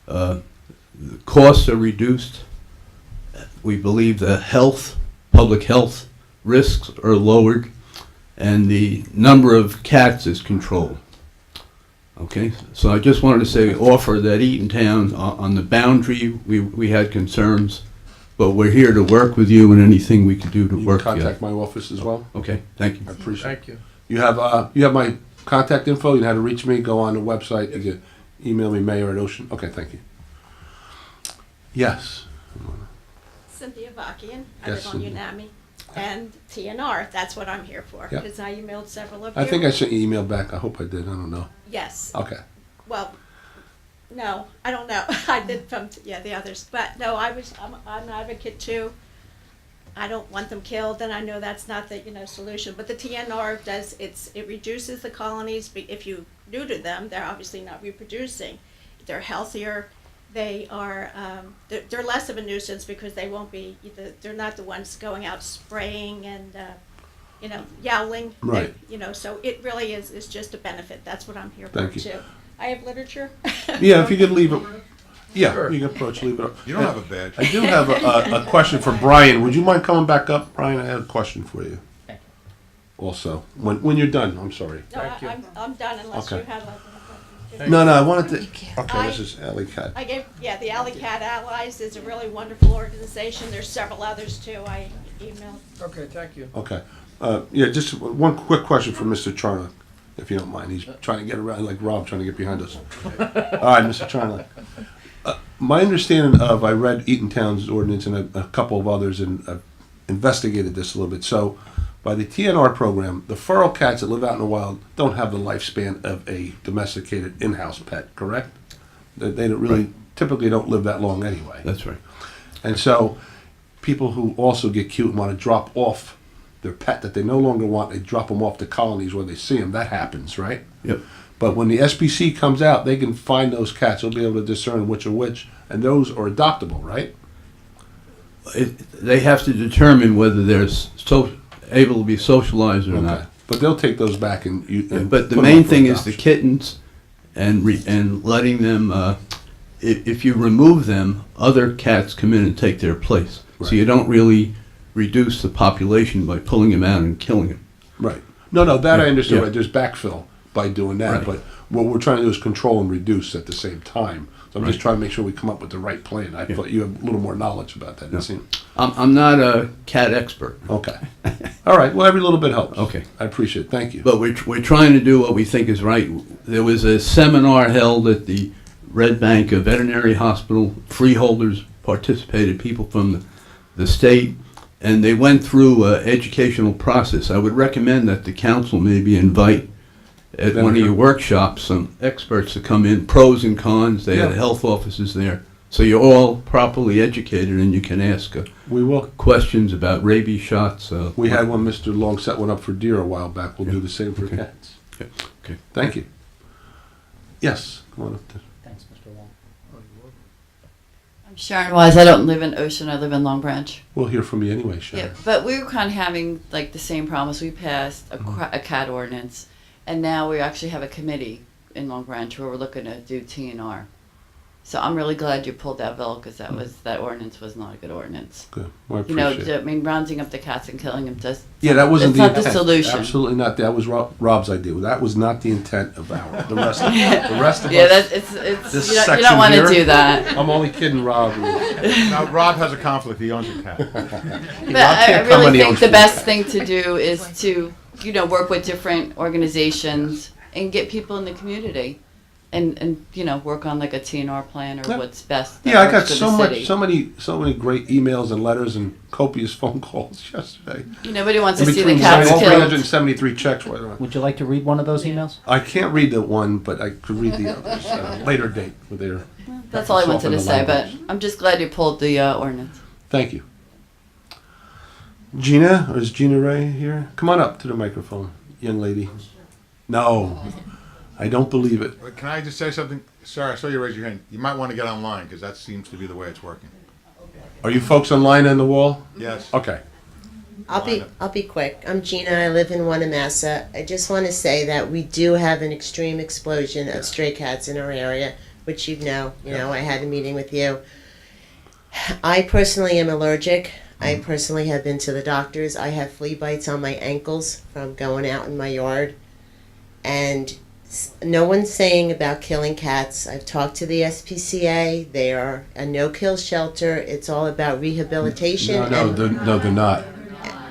The costs are reduced. We believe the public health risks are lowered. and the number of cats is controlled. Okay, so I just wanted to say, offer that Eatontown, on the boundary, we had concerns, but we're here to work with you and anything we can do to You work can together. contact my office as well. Okay, thank you. I appreciate it. Thank you. You have my contact info. You know how to reach me. Go on the website. You can email me, Mayor at Ocean. Okay, thank you. Yes. Cynthia Vakian. I Yes, live on Cynthia. Unami. And TNR, that's what I'm here for. Yeah. Because I emailed several of you. I think I sent you an email back. I hope I did. I don't know. Yes. Okay. Well, no, I don't know. I did from, the others. But no, I'm an advocate too. I don't want them killed, and I know that's not the, solution. But the TNR does, it reduces the colonies. If you neuter them, they're obviously not reproducing. They're healthier. They are, they're less of a nuisance because they won't be, they're not the ones going out spraying and, yowling. Right. So it really is just a benefit. That's what I'm here for Thank you. too. I have literature. Yeah, if you could leave it. Yeah, Sure. you can approach, leave it up. You don't have a badge. I do have a question for Brian. Would you mind coming back up, Brian? I have a question for you. Also, when you're done, I'm sorry. No, Thank you. I'm done unless Okay. you have a. No, I wanted to. Okay, this is Alley Cat. I gave, the Alley Cat Allies is a really wonderful organization. There's several others too. I emailed. Okay, thank you. Okay. Yeah, just one quick question for Mr. Charnock, if you don't mind. He's trying to get around, like Rob, trying to get behind us. All right, Mr. Charnock. My understanding of, I read Eatontown's ordinance and a couple of others, and I've investigated this a little bit. So, by the TNR program, the feral cats that live out in the wild don't have the lifespan of a domesticated in-house pet, correct? They don't really, typically don't live that long anyway. That's right. And so, people who also get cute and want to drop off their pet that they no longer want, they drop them off to colonies where they see them. That happens, right? Yep. But when the SPC comes out, they can find those cats. They'll be able to discern which are which, and those are adoptable, right? They have to determine whether they're able to be socialized or not. But they'll take those back and. But the put 'em main up for thing is the adoption. kittens, and letting them. If you remove them, other cats come in and take their place. Right. So you don't really reduce the population by pulling them out and killing them. Right. No, that I understand. Yeah. Right. There's backfill by doing that, Right. but what we're trying to do is control and reduce at the same time. So I'm just Right. trying to make sure we come up with the right plan. I thought you have a little more knowledge about that. Yeah. It seemed- I'm not a cat expert. Okay. All right. Well, every little bit helps. Okay. I appreciate it. Thank you. But we're trying to do what we think is right. There was a seminar held at the Red Bank Veterinary Hospital. Freeholders participated, people from the state, and they went through an educational process. I would recommend that the council maybe invite at one of your workshops some experts to come in, pros and cons. They had Yeah. health officers there. So you're all properly educated and you can ask We will. questions about rabies shots. We had one, Mr. Long set one up for deer a while back. We'll do the same for Okay. cats. Okay. Thank you. Yes, come on up there. Thanks, Mr. Wong. I'm Sharon Wise. I don't live in Ocean. I live in Long Branch. We'll hear from you anyway, Sharon. Yeah, but we were kind of having like the same problems. We passed a cat ordinance, and now we actually have a committee in Long Branch where we're looking to do TNR. So I'm really glad you pulled that bill because that ordinance was not a good ordinance. Good. Well, I appreciate it. I mean, rounding up the cats and killing them just Yeah, that wasn't it's the not intent. the solution. Absolutely not. That was Rob's idea. That was not the intent of the rest of Yeah, us. that's it's This you don't section want to here, do that. I'm only kidding, Rob. Now, Rob has a conflict. He owns a cat. But I really think the best thing to do is to work with different organizations and get people in the community. And work on like a TNR plan or Yeah. what's best. that Yeah, I works got for so the much, city. so many great emails and letters and copious phone calls yesterday. Nobody wants In to see the between cats signing all killed. 373 checks. Why don't I? Would you like to read one of those emails? I can't read the one, but I could read the others. Later date with their. That's all I wanted soften to the say, but language. I'm just glad you pulled the ordinance. Thank you. Gina, or is Gina Ray here? Come on up to the microphone, young lady. No, I don't believe it. Can I just say something? Sorry, I saw you raise your hand. You might want to get online because that seems to be the way it's working. Are you folks online on the wall? Yes. Okay. I'll be quick. I'm Gina. I live in Wanamassa. I just want to say that we do have an extreme explosion of stray cats in our area, which you know. I had a meeting with you. I personally am allergic. I personally have been to the doctors. I have flea bites on my ankles from going out in my yard. And no one's saying about killing cats. I've talked to the SPCA. They are a no-kill shelter. It's all about rehabilitation They're not.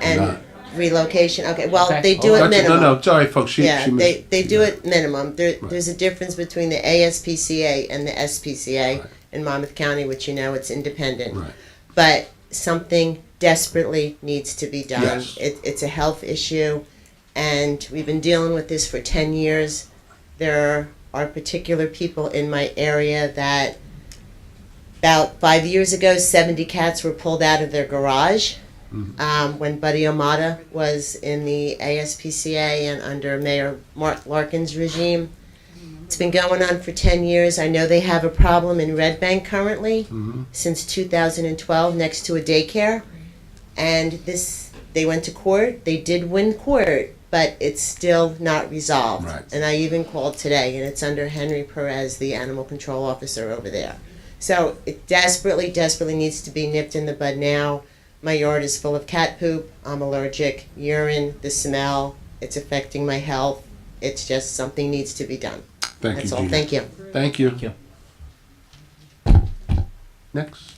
and not. relocation. Okay, well, Okay. they do it minimum. No, sorry, folks. She They do it minimum. There's a difference between the ASPCA and the SPCA in Monmouth County, which you know it's independent. Right. But something desperately needs to be done. Yes. It's a health issue, and we've been dealing with this for 10 years. There are particular people in my area that about 5 years ago, 70 cats were pulled out of their garage. When Buddy Amata was in the ASPCA and under Mayor Mark Larkin's regime. It's been going on for 10 years. I know they have a problem in Red Bank currently since 2012 next to a daycare. And they went to court. They did win court, but it's still not resolved. Right. And I even called today, and it's under Henry Perez, the animal control officer over there. So it desperately needs to be nipped in the bud now. My yard is full of cat poop. I'm allergic. Urine, the smell, it's affecting my health. It's just something needs to be done. That's all. Gina. Thank you. Thank you. Next.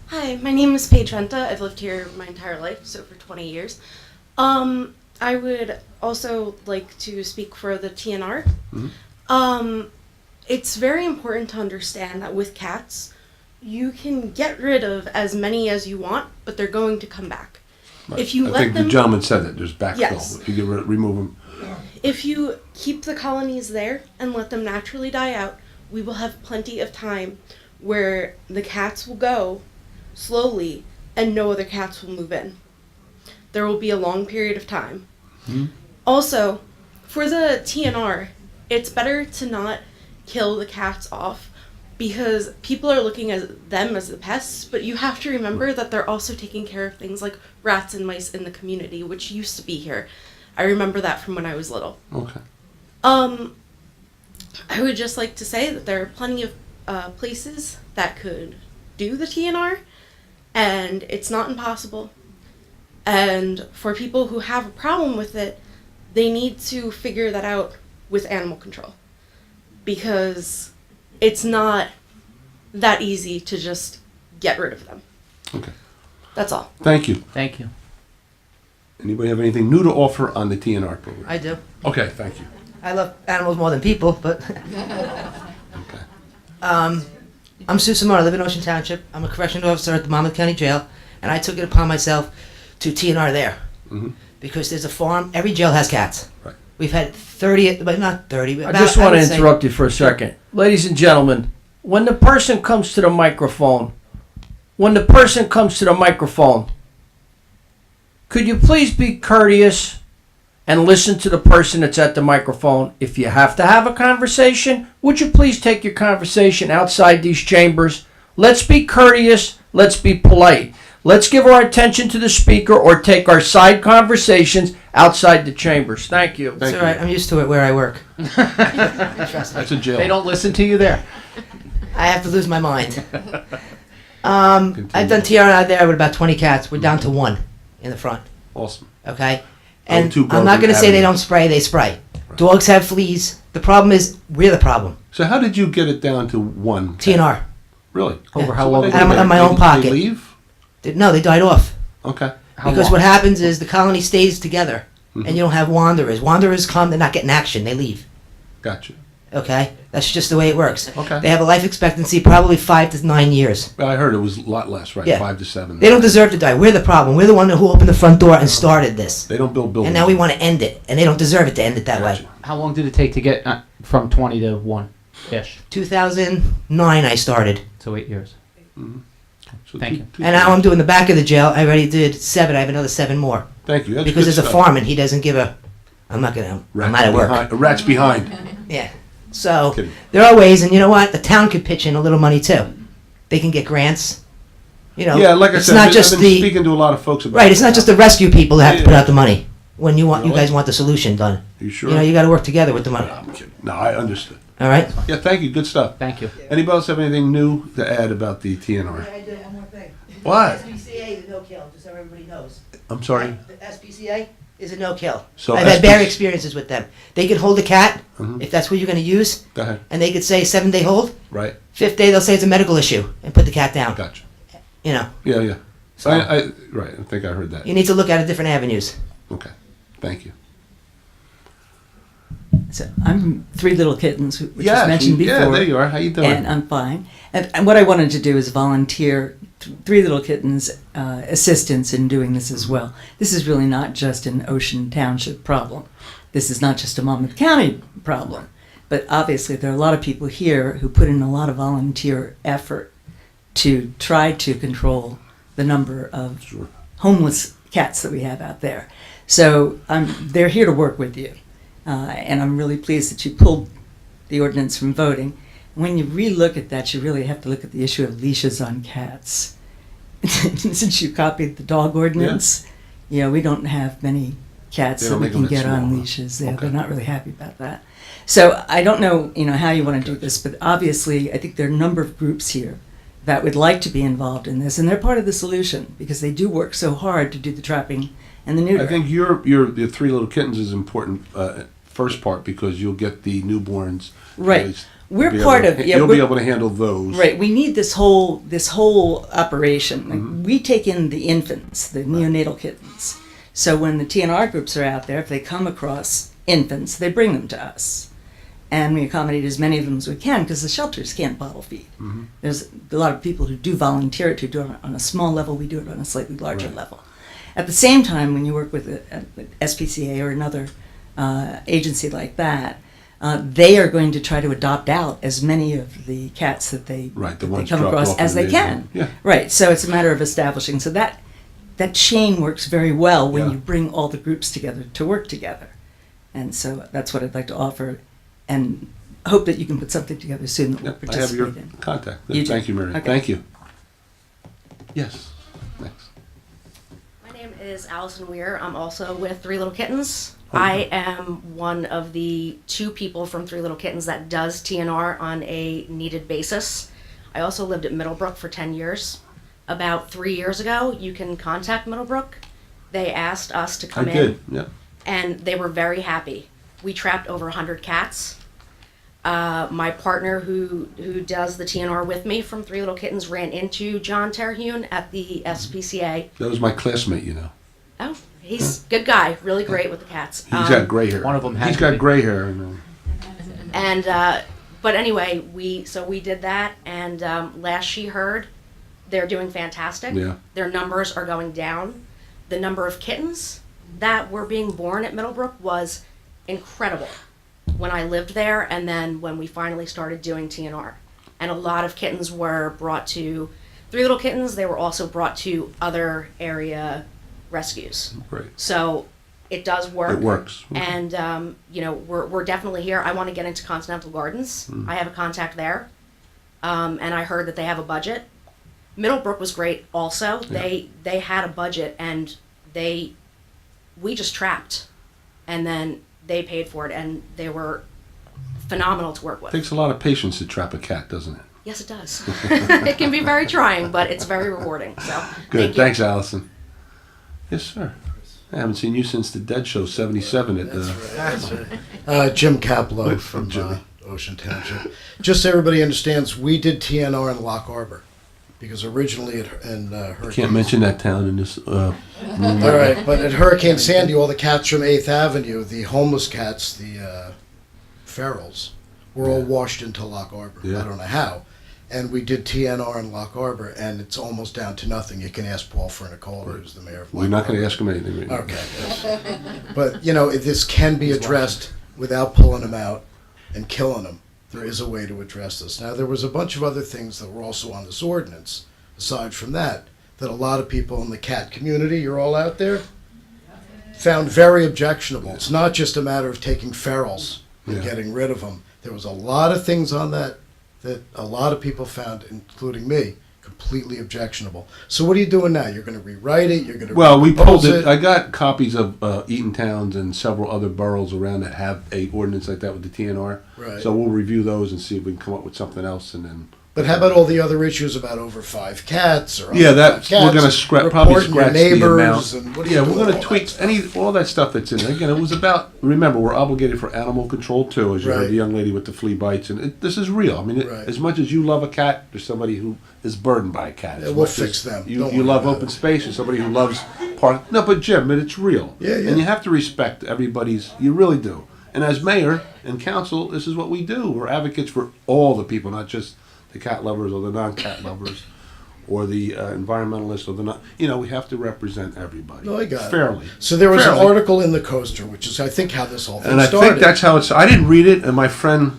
Hi, my name is Paige Renta. I've lived here my entire life, so for 20 years. I would also like to speak for the TNR. It's very important to understand that with cats, you can get rid of as many as you want, but they're going to come back. Right. If you I let think them, the gentleman said that there's backfill. Yes. If you get remove them. if you keep the colonies there and let them naturally die out, we will have plenty of time where the cats will go slowly and no other cats will move in. There will be a long period of time. Also, for the TNR, it's better to not kill the cats off because people are looking at them as the pests, but you have to remember that they're also taking care of things like rats and mice in the community, which used to be here. I remember that from when I was little. Okay. I would just like to say that there are plenty of places that could do the TNR, and it's not impossible. And for people who have a problem with it, they need to figure that out with animal control, because it's not that easy to just get rid of them. Okay. That's all. Thank you. Thank you. Anybody have anything new to offer on the TNR program? I do. Okay, thank you. I love animals more than people, but. I'm Sue Samara. I live in Ocean Township. I'm a correctional officer at the Monmouth County Jail, and I took it upon myself to TNR there. Because there's a farm, every jail has cats. Right. We've had 30, but not 30. But I just want to interrupt you for a second. Ladies and gentlemen, when the person comes to the microphone, could you please be courteous and listen to the person that's at the microphone? If you have to have a conversation, would you please take your conversation outside these chambers? Let's be courteous. Let's be polite. Let's give our attention to the speaker or take our side conversations outside the chambers. Thank you. It's all right. I'm used to it where I work. Trust me. That's a jail. They don't listen to you there. I have to lose my mind. I've done TNR out there with about 20 cats. We're down to one in the front. Awesome. Okay? And two I'm not Golden going to say they Avenue. don't spray. They spray. Dogs have fleas. The problem is we're the problem. So how did you get it down to one? TNR. Really? Over how long? I'm on my own pocket. They leave? No, they died off. Okay. Because what happens is the colony stays together, and you don't have wanderers. Wanderers come, they're not getting action, they leave. Gotcha. Okay? That's just the way it works. Okay. They have a life expectancy probably 5 to 9 years. Well, I heard it was a lot less, right? Yeah. 5 to 7. They don't deserve to die. We're the problem. We're the one who opened the front door and started this. They don't build buildings. And now we want to end it, and they don't deserve it to end it that way. How long did it take to get from 20 to 1-ish? 2009 I started. So 8 years. So Thank you. And now I'm doing the back of the jail. I already did 7. I have another 7 more. Thank you. That's because good there's a stuff. foreman. He doesn't give a. I'm not gonna. I'm out of work. A rat's behind. Yeah. So Kidding. there are ways, and you know what? The town could pitch in a little money too. They can get grants. You know. Yeah, like I it's said, not I've just been the speaking to a lot of folks about right. It's not just the rescue people that have to put out the money. When you Really? guys want the solution done. You sure? You know, you got to work together with the money. I'm kidding. No, I understood. All right. Yeah, thank you. Good stuff. Thank you. Anybody else have anything new to add about the TNR? I did one more thing. What? SPCA is a no-kill, just so everybody knows. I'm sorry? The SPCA is a no-kill. So I've had bad experiences with them. They could hold a cat, if that's what you're going to use, Go ahead. and they could say 7-day hold. Right. 5th day, they'll say it's a medical issue and put the cat down. Gotcha. You know, Yeah, yeah. So- Right, I think I heard that. you need to look at different avenues. Okay, thank you. So I'm Three Little Kittens, which Yeah, was mentioned before. yeah, there you are. How you doing? And I'm fine. And what I wanted to do is volunteer Three Little Kittens assistance in doing this as well. This is really not just an Ocean Township problem. This is not just a Monmouth County problem. But obviously there are a lot of people here who put in a lot of volunteer effort to try to control the number of homeless cats that we have out there. So they're here to work with you. And I'm really pleased that you pulled the ordinance from voting. When you relook at that, you really have to look at the issue of leashes on cats. Since you copied the dog ordinance, you know, we don't have many cats They that don't we make can them that get on small, huh? leashes. Yeah, Okay. they're not really happy about that. So I don't know, you know, how you want to do this, but obviously I think there are a number of groups here that would like to be involved in this, and they're part of the solution because they do work so hard to do the trapping and the neutering. I think your Three Little Kittens is important, first part, because you'll get the newborns. Right. At least We're be part able to- of- yeah, You'll be we're- able to handle those. Right. We need this whole operation. Like, we take in the infants, the neonatal kittens. So when the TNR groups are out there, if they come across infants, they bring them to us. And we accommodate as many of them as we can because the shelters can't bottle feed. There's a lot of people who do volunteer it, who do it on a small level. We do it on a slightly larger level. At the same time, when you work with a SPCA or another agency like that, they are going to try to adopt out as many of the cats that they, Right, the that they ones come dropped across off as in they the can. neighborhood. Yeah. Right. So it's a matter of establishing. So that chain works very well when Yeah. you bring all the groups together to work together. And so that's what I'd like to offer, and hope that you can put something together soon that we'll I have participate your in. contact. You do? Thank you, Mary. Okay. Thank you. Yes. Next. My name is Allison Weir. I'm also with Three Little Kittens. I am one of the 2 people from Three Little Kittens that does TNR on a needed basis. I also lived at Middlebrook for 10 years. About 3 years ago, you can contact Middlebrook. They asked us to come I in. did, yeah. And they were very happy. We trapped over 100 cats. My partner who does the TNR with me from Three Little Kittens ran into John Terhune at the SPCA. That was my classmate, you know. Oh, he's a good guy, really great with the cats. He's got gray hair. One of them had He's to got be. gray hair. And, But anyway, we did that, and last she heard, they're doing fantastic. Yeah. Their numbers are going down. The number of kittens that were being born at Middlebrook was incredible when I lived there, and then when we finally started doing TNR. And a lot of kittens were brought to Three Little Kittens. They were also brought to other area rescues. Right. So it does work. It works. And, you know, we're definitely here. I want to get into Continental Gardens. I have a contact there. And I heard that they have a budget. Middlebrook was great also. Yeah. They had a budget, and we just trapped. And then they paid for it, and they were phenomenal to work with. Takes a lot of patience to trap a cat, doesn't it? Yes, it does. It can be very trying, but it's very rewarding. So Good. thank you. Thanks, Allison. Yes, sir. I haven't seen you since the Dead Show '77 at That's right. Jim Caplow from Ocean Township. Just so everybody understands, we did TNR in Lock Harbor because originally in Hurricane. Can't mention that town in this room. All right, but at Hurricane Sandy, all the cats from 8th Avenue, the homeless cats, the ferals, were all washed into Lock Harbor. Yeah. I don't know how. And we did TNR in Lock Harbor, and it's almost down to nothing. You can ask Paul Furnicola, who's the mayor of Lock We're not going Harbor. to ask him anything right now. Okay. But, you know, this can be addressed without pulling them out and killing them. There is a way to address this. Now, there was a bunch of other things that were also on this ordinance, aside from that a lot of people in the cat community, you're all out there, found very objectionable. It's not just a matter of taking ferals and Yeah. getting rid of them. There was a lot of things on that a lot of people found, including me, completely objectionable. So what are you doing now? You're going to rewrite it? You're going to Well, we repropose pulled it. I got copies of Eaton Towns and several other boroughs around that have a ordinance like that with the TNR. Right. So we'll review those and see if we can come up with something else, and then But how about all the other issues about over 5 cats or Yeah, under that 5 cats, we're going to probably reporting your scratch the neighbors amount. and what do you Yeah, do we're with going all to tweak all that stuff that's in there. Again, it was about. Remember, we're obligated for animal control too, as you heard Right. the young lady with the flea bites, and this is real. I mean, Right. as much as you love a cat, there's somebody who is burdened by a cat. Yeah, As we'll much fix as them. You, Don't you worry love about open space. There's somebody who loves park. No, but Jim, but it's real. Yeah, yeah. And you have to respect everybody's. You really do. And as mayor and council, this is what we do. We're advocates for all the people, not just the cat lovers or the non-cat lovers, or the environmentalists or the not. You know, we have to represent everybody. No, I got fairly. it. So there was Fairly. an article in the Coaster, which is, I think, how this whole thing And I started. think that's how it's. I didn't read it, and my friend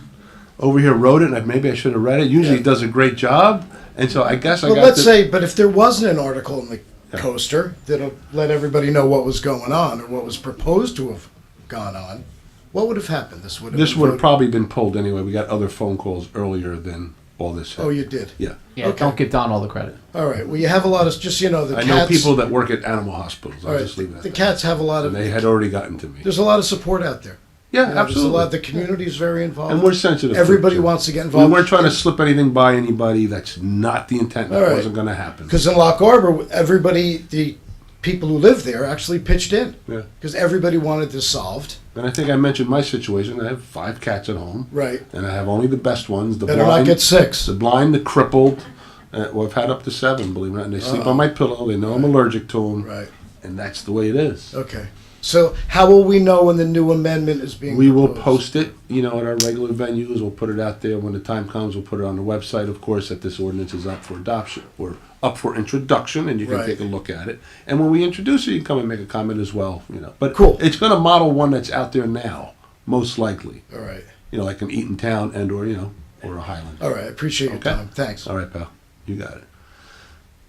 over here wrote it, and maybe I should have read it. Usually, he does a great job, and so I guess I Well, got. let's say, but if there wasn't an article in the Coaster that'll let everybody know what was going on or what was proposed to have gone on, what would have happened? This would have. This been would have voted- probably been pulled anyway. We got other phone calls earlier than all this. Oh, you did. Yeah. Yeah, Okay. don't give Don all the credit. All right. Well, you have a lot of just the I cats. know people that work at animal hospitals. I'll All right, just leave it at the that. cats have a lot of. And they had already gotten to me. There's a lot of support out there. Yeah, You know, absolutely. There's a lot. The community is very involved. And we're sensitive. to it, Everybody too. wants to get We involved. weren't trying to slip anything by anybody. That's not the intent. All That right. wasn't going to happen. Because in Lock Arbor, everybody, the people who live there, actually pitched in. Yeah. Because everybody wanted this solved. And I think I mentioned my situation. I have 5 cats at home. Right. And I have only the best ones. The Better not blind, get 6. The blind, the crippled. Well, I've had up to 7, believe it or not. And they sleep Uh-oh. on my pillow. They know I'm allergic to them. Right. And that's the way it is. Okay. So how will we know when the new amendment is being We will proposed? post it, you know, at our regular venues. We'll put it out there. When the time comes, we'll put it on the website, of course, that this ordinance is up for adoption or up for introduction, and you can Right. take a look at it. And when we introduce it, you can come and make a comment as well, you know. But Cool. it's going to model one that's out there now, most likely. All right. You know, like an Eaton Town and or, you know, or a Highland. All right. I appreciate your Okay. time. Thanks. All right, pal. You got it.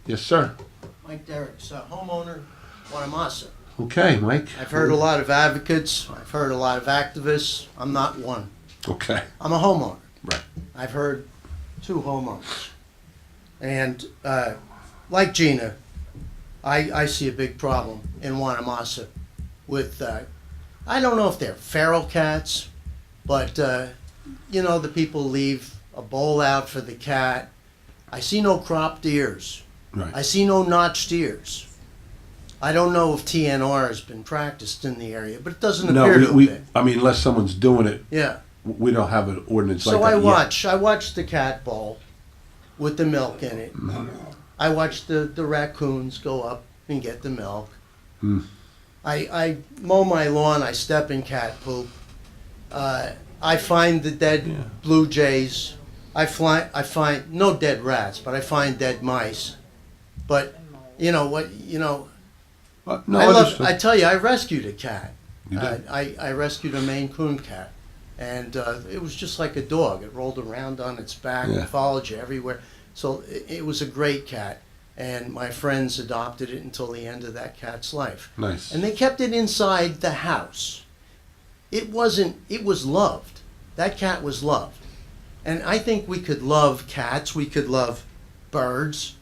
Yes, sir. Mike Derricks, homeowner, Wanamassa. Okay, Mike. I've heard a lot of advocates, I've heard a lot of activists. I'm not one. Okay. I'm a homeowner. Right. I've heard 2 homeowners. And like Gina, I see a big problem in Wanamassa with, I don't know if they're feral cats, but, you know, the people leave a bowl out for the cat. I see no cropped ears. Right. I see no notched ears. I don't know if TNR has been practiced in the area, but it doesn't No, appear to we, have been. I mean, unless someone's doing it, Yeah. we don't have an ordinance So like that I watch the cat bowl with the milk in it. Mm-hmm. I watch the raccoons go up and get the milk. Hmm. I mow my lawn, I step in cat poop. I find the dead blue jays. I find no dead rats, but I find dead mice. But you know what? You know, no, I understood. tell you, I rescued a cat. You did? I rescued a Maine Coon cat, and it was just like a dog. It rolled around on its back Yeah. and followed you everywhere. So it was a great cat, and my friends adopted it until the end of that cat's life. Nice. And they kept it inside the house. It wasn't. It was loved. That cat was loved, and I think we could love cats. We could love birds.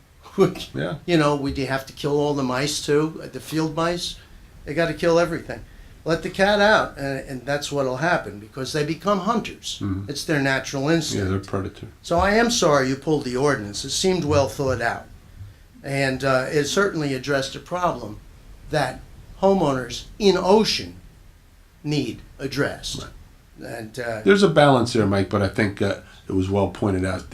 Yeah. You know, would you have to kill all the mice too? The field mice? They got to kill everything. Let the cat out, and that's what'll happen because they become hunters. Mhm. It's their natural instinct. Yeah, they're predator. So I am sorry you pulled the ordinance. It seemed well thought out. And it certainly addressed a problem that homeowners in Ocean need addressed. And There's a balance there, Mike, but I think it was well pointed out.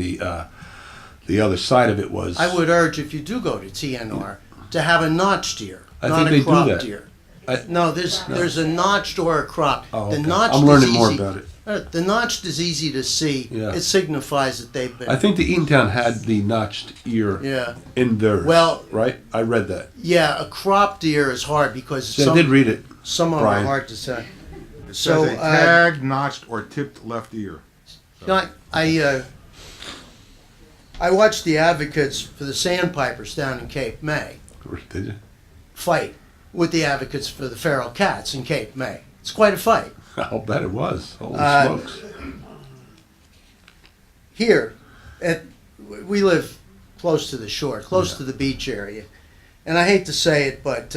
The other side of it was. I would urge, if you do go to TNR, to have a notched deer, I not think a they do cropped that. deer. I- No, there's a notched or a cropped. Oh, The okay. notched I'm learning is more easy. about it. The notched is easy to see. Yeah. It signifies that they've been. I think the Eatontown had the notched ear Yeah. in theirs. Well- right? I read that. Yeah, a cropped deer is hard because Yeah, I did read it. Some of them Brian. are hard to say. It So says a tagged, notched, or tipped left ear. you know, I watched the advocates for the sandpipers down in Cape May Did you? fight with the advocates for the feral cats in Cape May. It's quite a fight. I'll bet it was. Holy Uh, smokes. Here, we live close to the shore, close to the beach area, and I hate to say it, but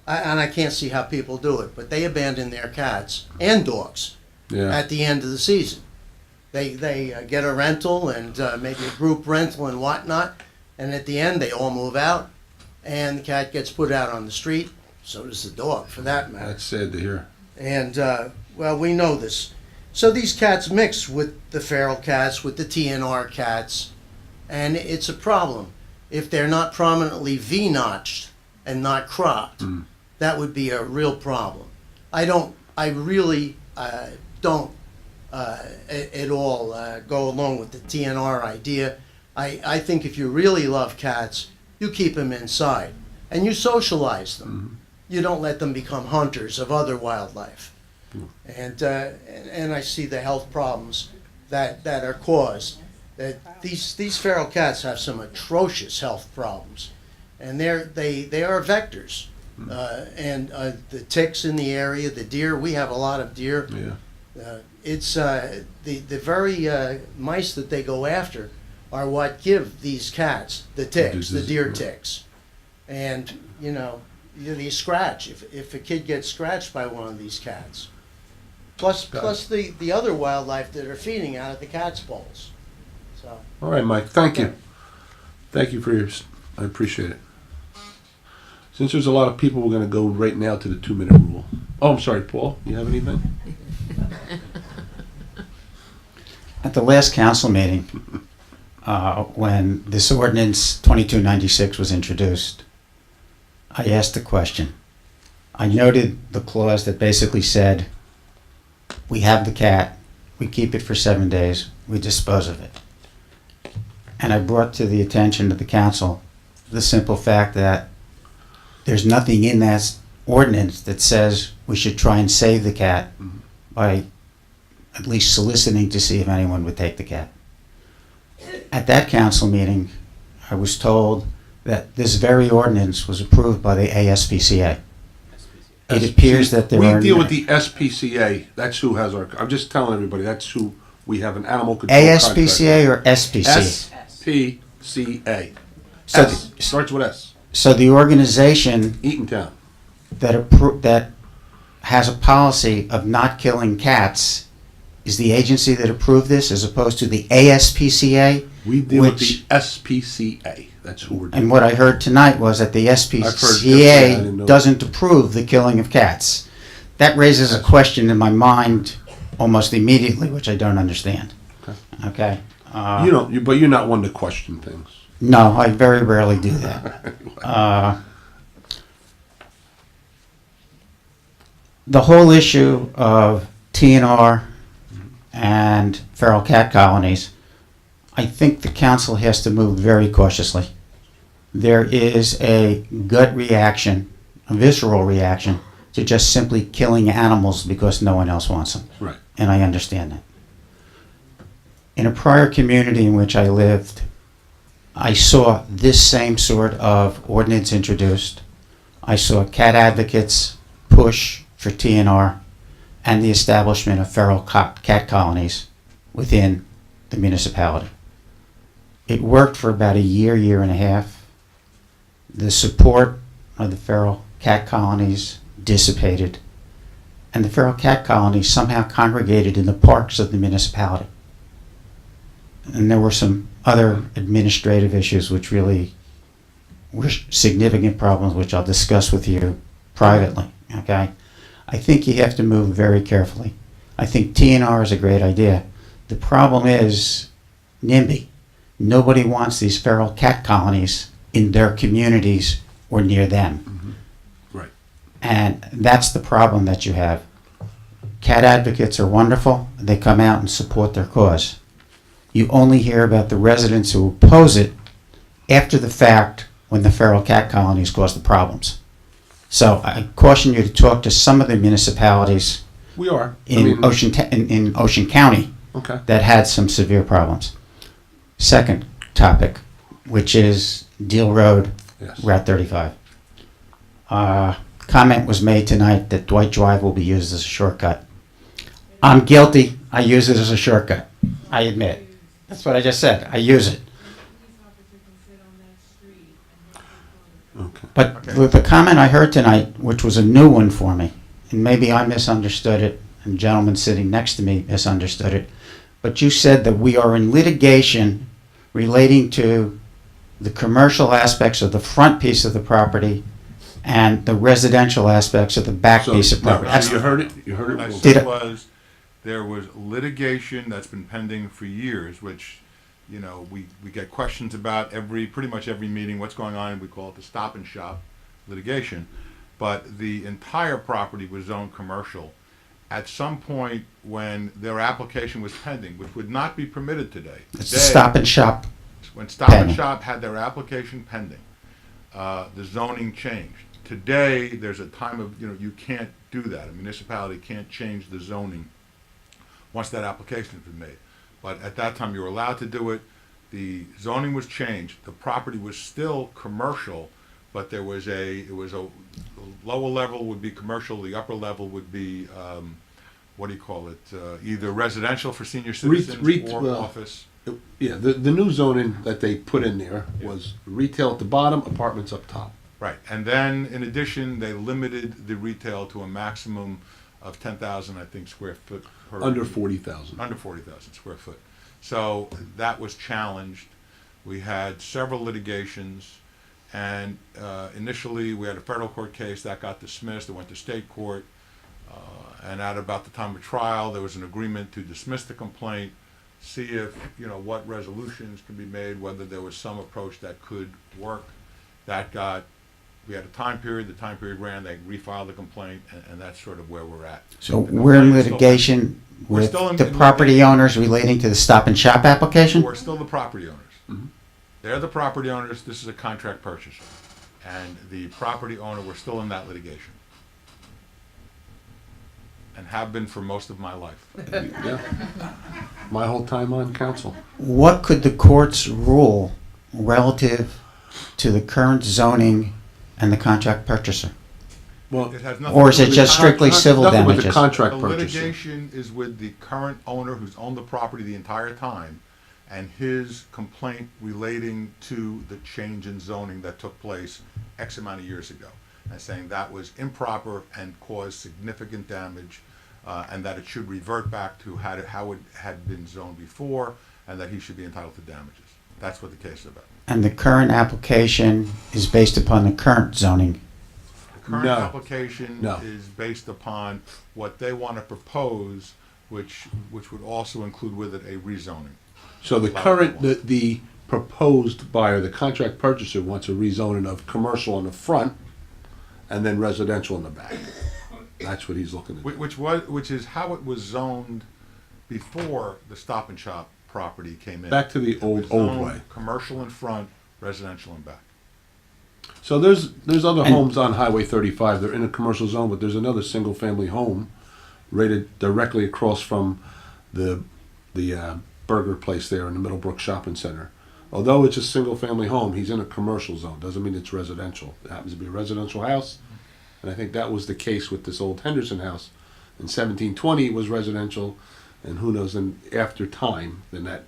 I can't see how people do it, but they abandon their cats and dogs Yeah. at the end of the season. They get a rental and maybe a group rental and whatnot, and at the end they all move out, and the cat gets put out on the street. So does the dog, for that matter. That's sad to hear. And well, we know this. So these cats mix with the feral cats, with the TNR cats, and it's a problem. If they're not prominently V-notched and not cropped, that would be a real problem. I really don't at all go along with the TNR idea. I think if you really love cats, you keep them inside and you socialize them. You don't let them become hunters of other wildlife. And I see the health problems that are caused. That these feral cats have some atrocious health problems, and they are vectors. And the ticks in the area, the deer. We have a lot of deer. Yeah. It's the very mice that they go after are what give these cats the ticks, the deer ticks. And they scratch if a kid gets scratched by one of these cats. Plus the other wildlife that are feeding out of the cat's bowls. So. All right, Mike. Thank you. Thank you for yours. I appreciate it. Since there's a lot of people, we're going to go right now to the 2-minute rule. Oh, I'm sorry, Paul. You have anything? At the last council meeting, when this ordinance 2296 was introduced, I asked a question. I noted the clause that basically said, we have the cat, we keep it for 7 days, we dispose of it. And I brought to the attention of the council the simple fact that there's nothing in that ordinance that says we should try and save the cat by at least soliciting to see if anyone would take the cat. At that council meeting, I was told that this very ordinance was approved by the ASPCA. It appears that there we are... deal with the SPCA. That's who has our... I'm just telling everybody, that's who we have an animal control ASPCA or SPCA? SPCA. So S. Starts with S. So the organization Eatontown that has a policy of not killing cats is the agency that approved this, as opposed to the ASPCA. We deal with the SPCA. That's who we're dealing And what I heard tonight was that the SPCA doesn't approve the killing of cats. That raises a question in my mind almost immediately, which I don't understand. Okay. But you're not one to question things. No, I very rarely do that. The whole issue of TNR and feral cat colonies, I think the council has to move very cautiously. There is a gut reaction, a visceral reaction, to just simply killing animals because no one else wants them. Right. And I understand that. In a prior community in which I lived, I saw this same sort of ordinance introduced. I saw cat advocates push for TNR and the establishment of feral cat colonies within the municipality. It worked for about a year and a half. The support of the feral cat colonies dissipated, and the feral cat colonies somehow congregated in the parks of the municipality. And there were some other administrative issues which really were significant problems, which I'll discuss with you privately, okay? I think you have to move very carefully. I think TNR is a great idea. The problem is NIMBY. Nobody wants these feral cat colonies in their communities or near them. Right. And that's the problem that you have. Cat advocates are wonderful. They come out and support their cause. You only hear about the residents who oppose it after the fact when the feral cat colonies cause the problems. So I caution you to talk to some of the municipalities We are. in Ocean County Okay. that had some severe problems. Second topic, which is Deal Road, Yes. Route 35. Comment was made tonight that Dwight Drive will be used as a shortcut. I'm guilty. I use it as a shortcut. I admit. That's what I just said. I use it. Okay. But with the comment I heard tonight, which was a new one for me, and maybe I misunderstood it, and the gentleman sitting next to me misunderstood it, but you said that we are in litigation relating to the commercial aspects of the front piece of the property and the residential aspects of the back So, piece of no, property. so That's- you heard it? You heard What I it? Did said it- was, there was litigation that's been pending for years, which, you know, we get questions about pretty much every meeting, what's going on, we call it the stop and shop litigation. But the entire property was zoned commercial. At some point when their application was pending, which would not be permitted today. It's the Stop and Shop. When Stop and pending. Shop had their application pending, the zoning changed. Today, there's a time of, you can't do that. A municipality can't change the zoning once that application has been made. But at that time, you were allowed to do it. The zoning was changed. The property was still commercial, but it was a lower level would be commercial, the upper level would be, what do you call it? Either residential for senior citizens or office. Yeah, the new zoning that they put in there was retail at the bottom, apartments up top. Right, and then in addition, they limited the retail to a maximum of 10,000, I think, square foot per. Under 40,000. Under 40,000 square foot. So that was challenged. We had several litigations, and initially we had a federal court case that got dismissed. It went to state court, and at about the time of trial, there was an agreement to dismiss the complaint, see if, what resolutions could be made, whether there was some approach that could work. We had a time period, the time period ran, they refiled the complaint, and that's sort of where we're at. So we're in litigation with the property owners relating to the Stop and Shop application? We're still the property owners. Mm-hmm. They're the property owners, this is a contract purchase. And the property owner, we're still in that litigation. And have been for most of my life. Yeah. My whole time on council. What could the courts rule relative to the current zoning and the contract purchaser? Well, It has nothing Or to is do it with just the strictly contract. civil Nothing with the damages? contract The purchaser. litigation is with the current owner who's owned the property the entire time, and his complaint relating to the change in zoning that took place X amount of years ago, and saying that was improper and caused significant damage, and that it should revert back to how it had been zoned before, and that he should be entitled to damages. That's what the case is about. And the current application is based upon the current zoning? The current No. application No. is based upon what they want to propose, which would also include with it a rezoning. So the current, the proposed buyer, the contract purchaser wants a rezoning of commercial on the front and then residential in the back. That's what he's looking to do. Which is how it was zoned before the Stop and Shop property came in. Back to the It was old zoned way. Commercial in front, residential in back. So there's other And- homes on Highway 35. They're in a commercial zone, but there's another single-family home rated directly across from the burger place there in the Middlebrook Shopping Center. Although it's a single-family home, he's in a commercial zone. Doesn't mean it's residential. It happens to be a residential house, and I think that was the case with this old Henderson house. In 1720, it was residential, and who knows? And after time, then that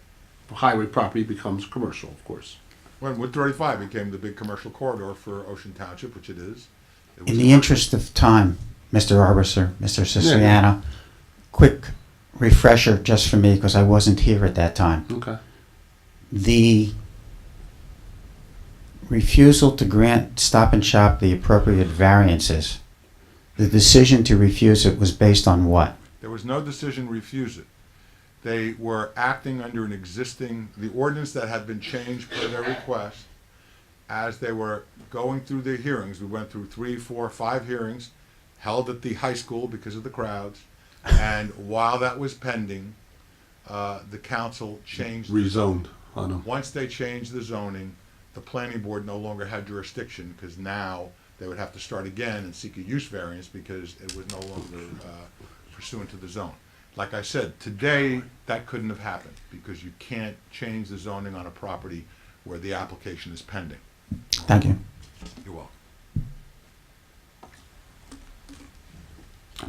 highway property becomes commercial, of course. When Wood 35 became the big commercial corridor for Ocean Township, which it is. It was In the interest of time, Mr. Arbiter, Mr. Siciliano, Yeah. quick refresher just for me because I wasn't here at that time. Okay. The refusal to grant Stop and Shop the appropriate variances, the decision to refuse it was based on what? There was no decision to refuse it. They were acting under the ordinance that had been changed per their request. As they were going through their hearings, we went through 3, 4, 5 hearings, held at the high school because of the crowds. And while that was pending, the council changed. Rezoned on them. Once they changed the zoning, the planning board no longer had jurisdiction because now they would have to start again and seek a use variance because it was no longer pursuant to the zone. Like I said, today that couldn't have happened because you can't change the zoning on a property where the application is pending. Thank you. You're welcome.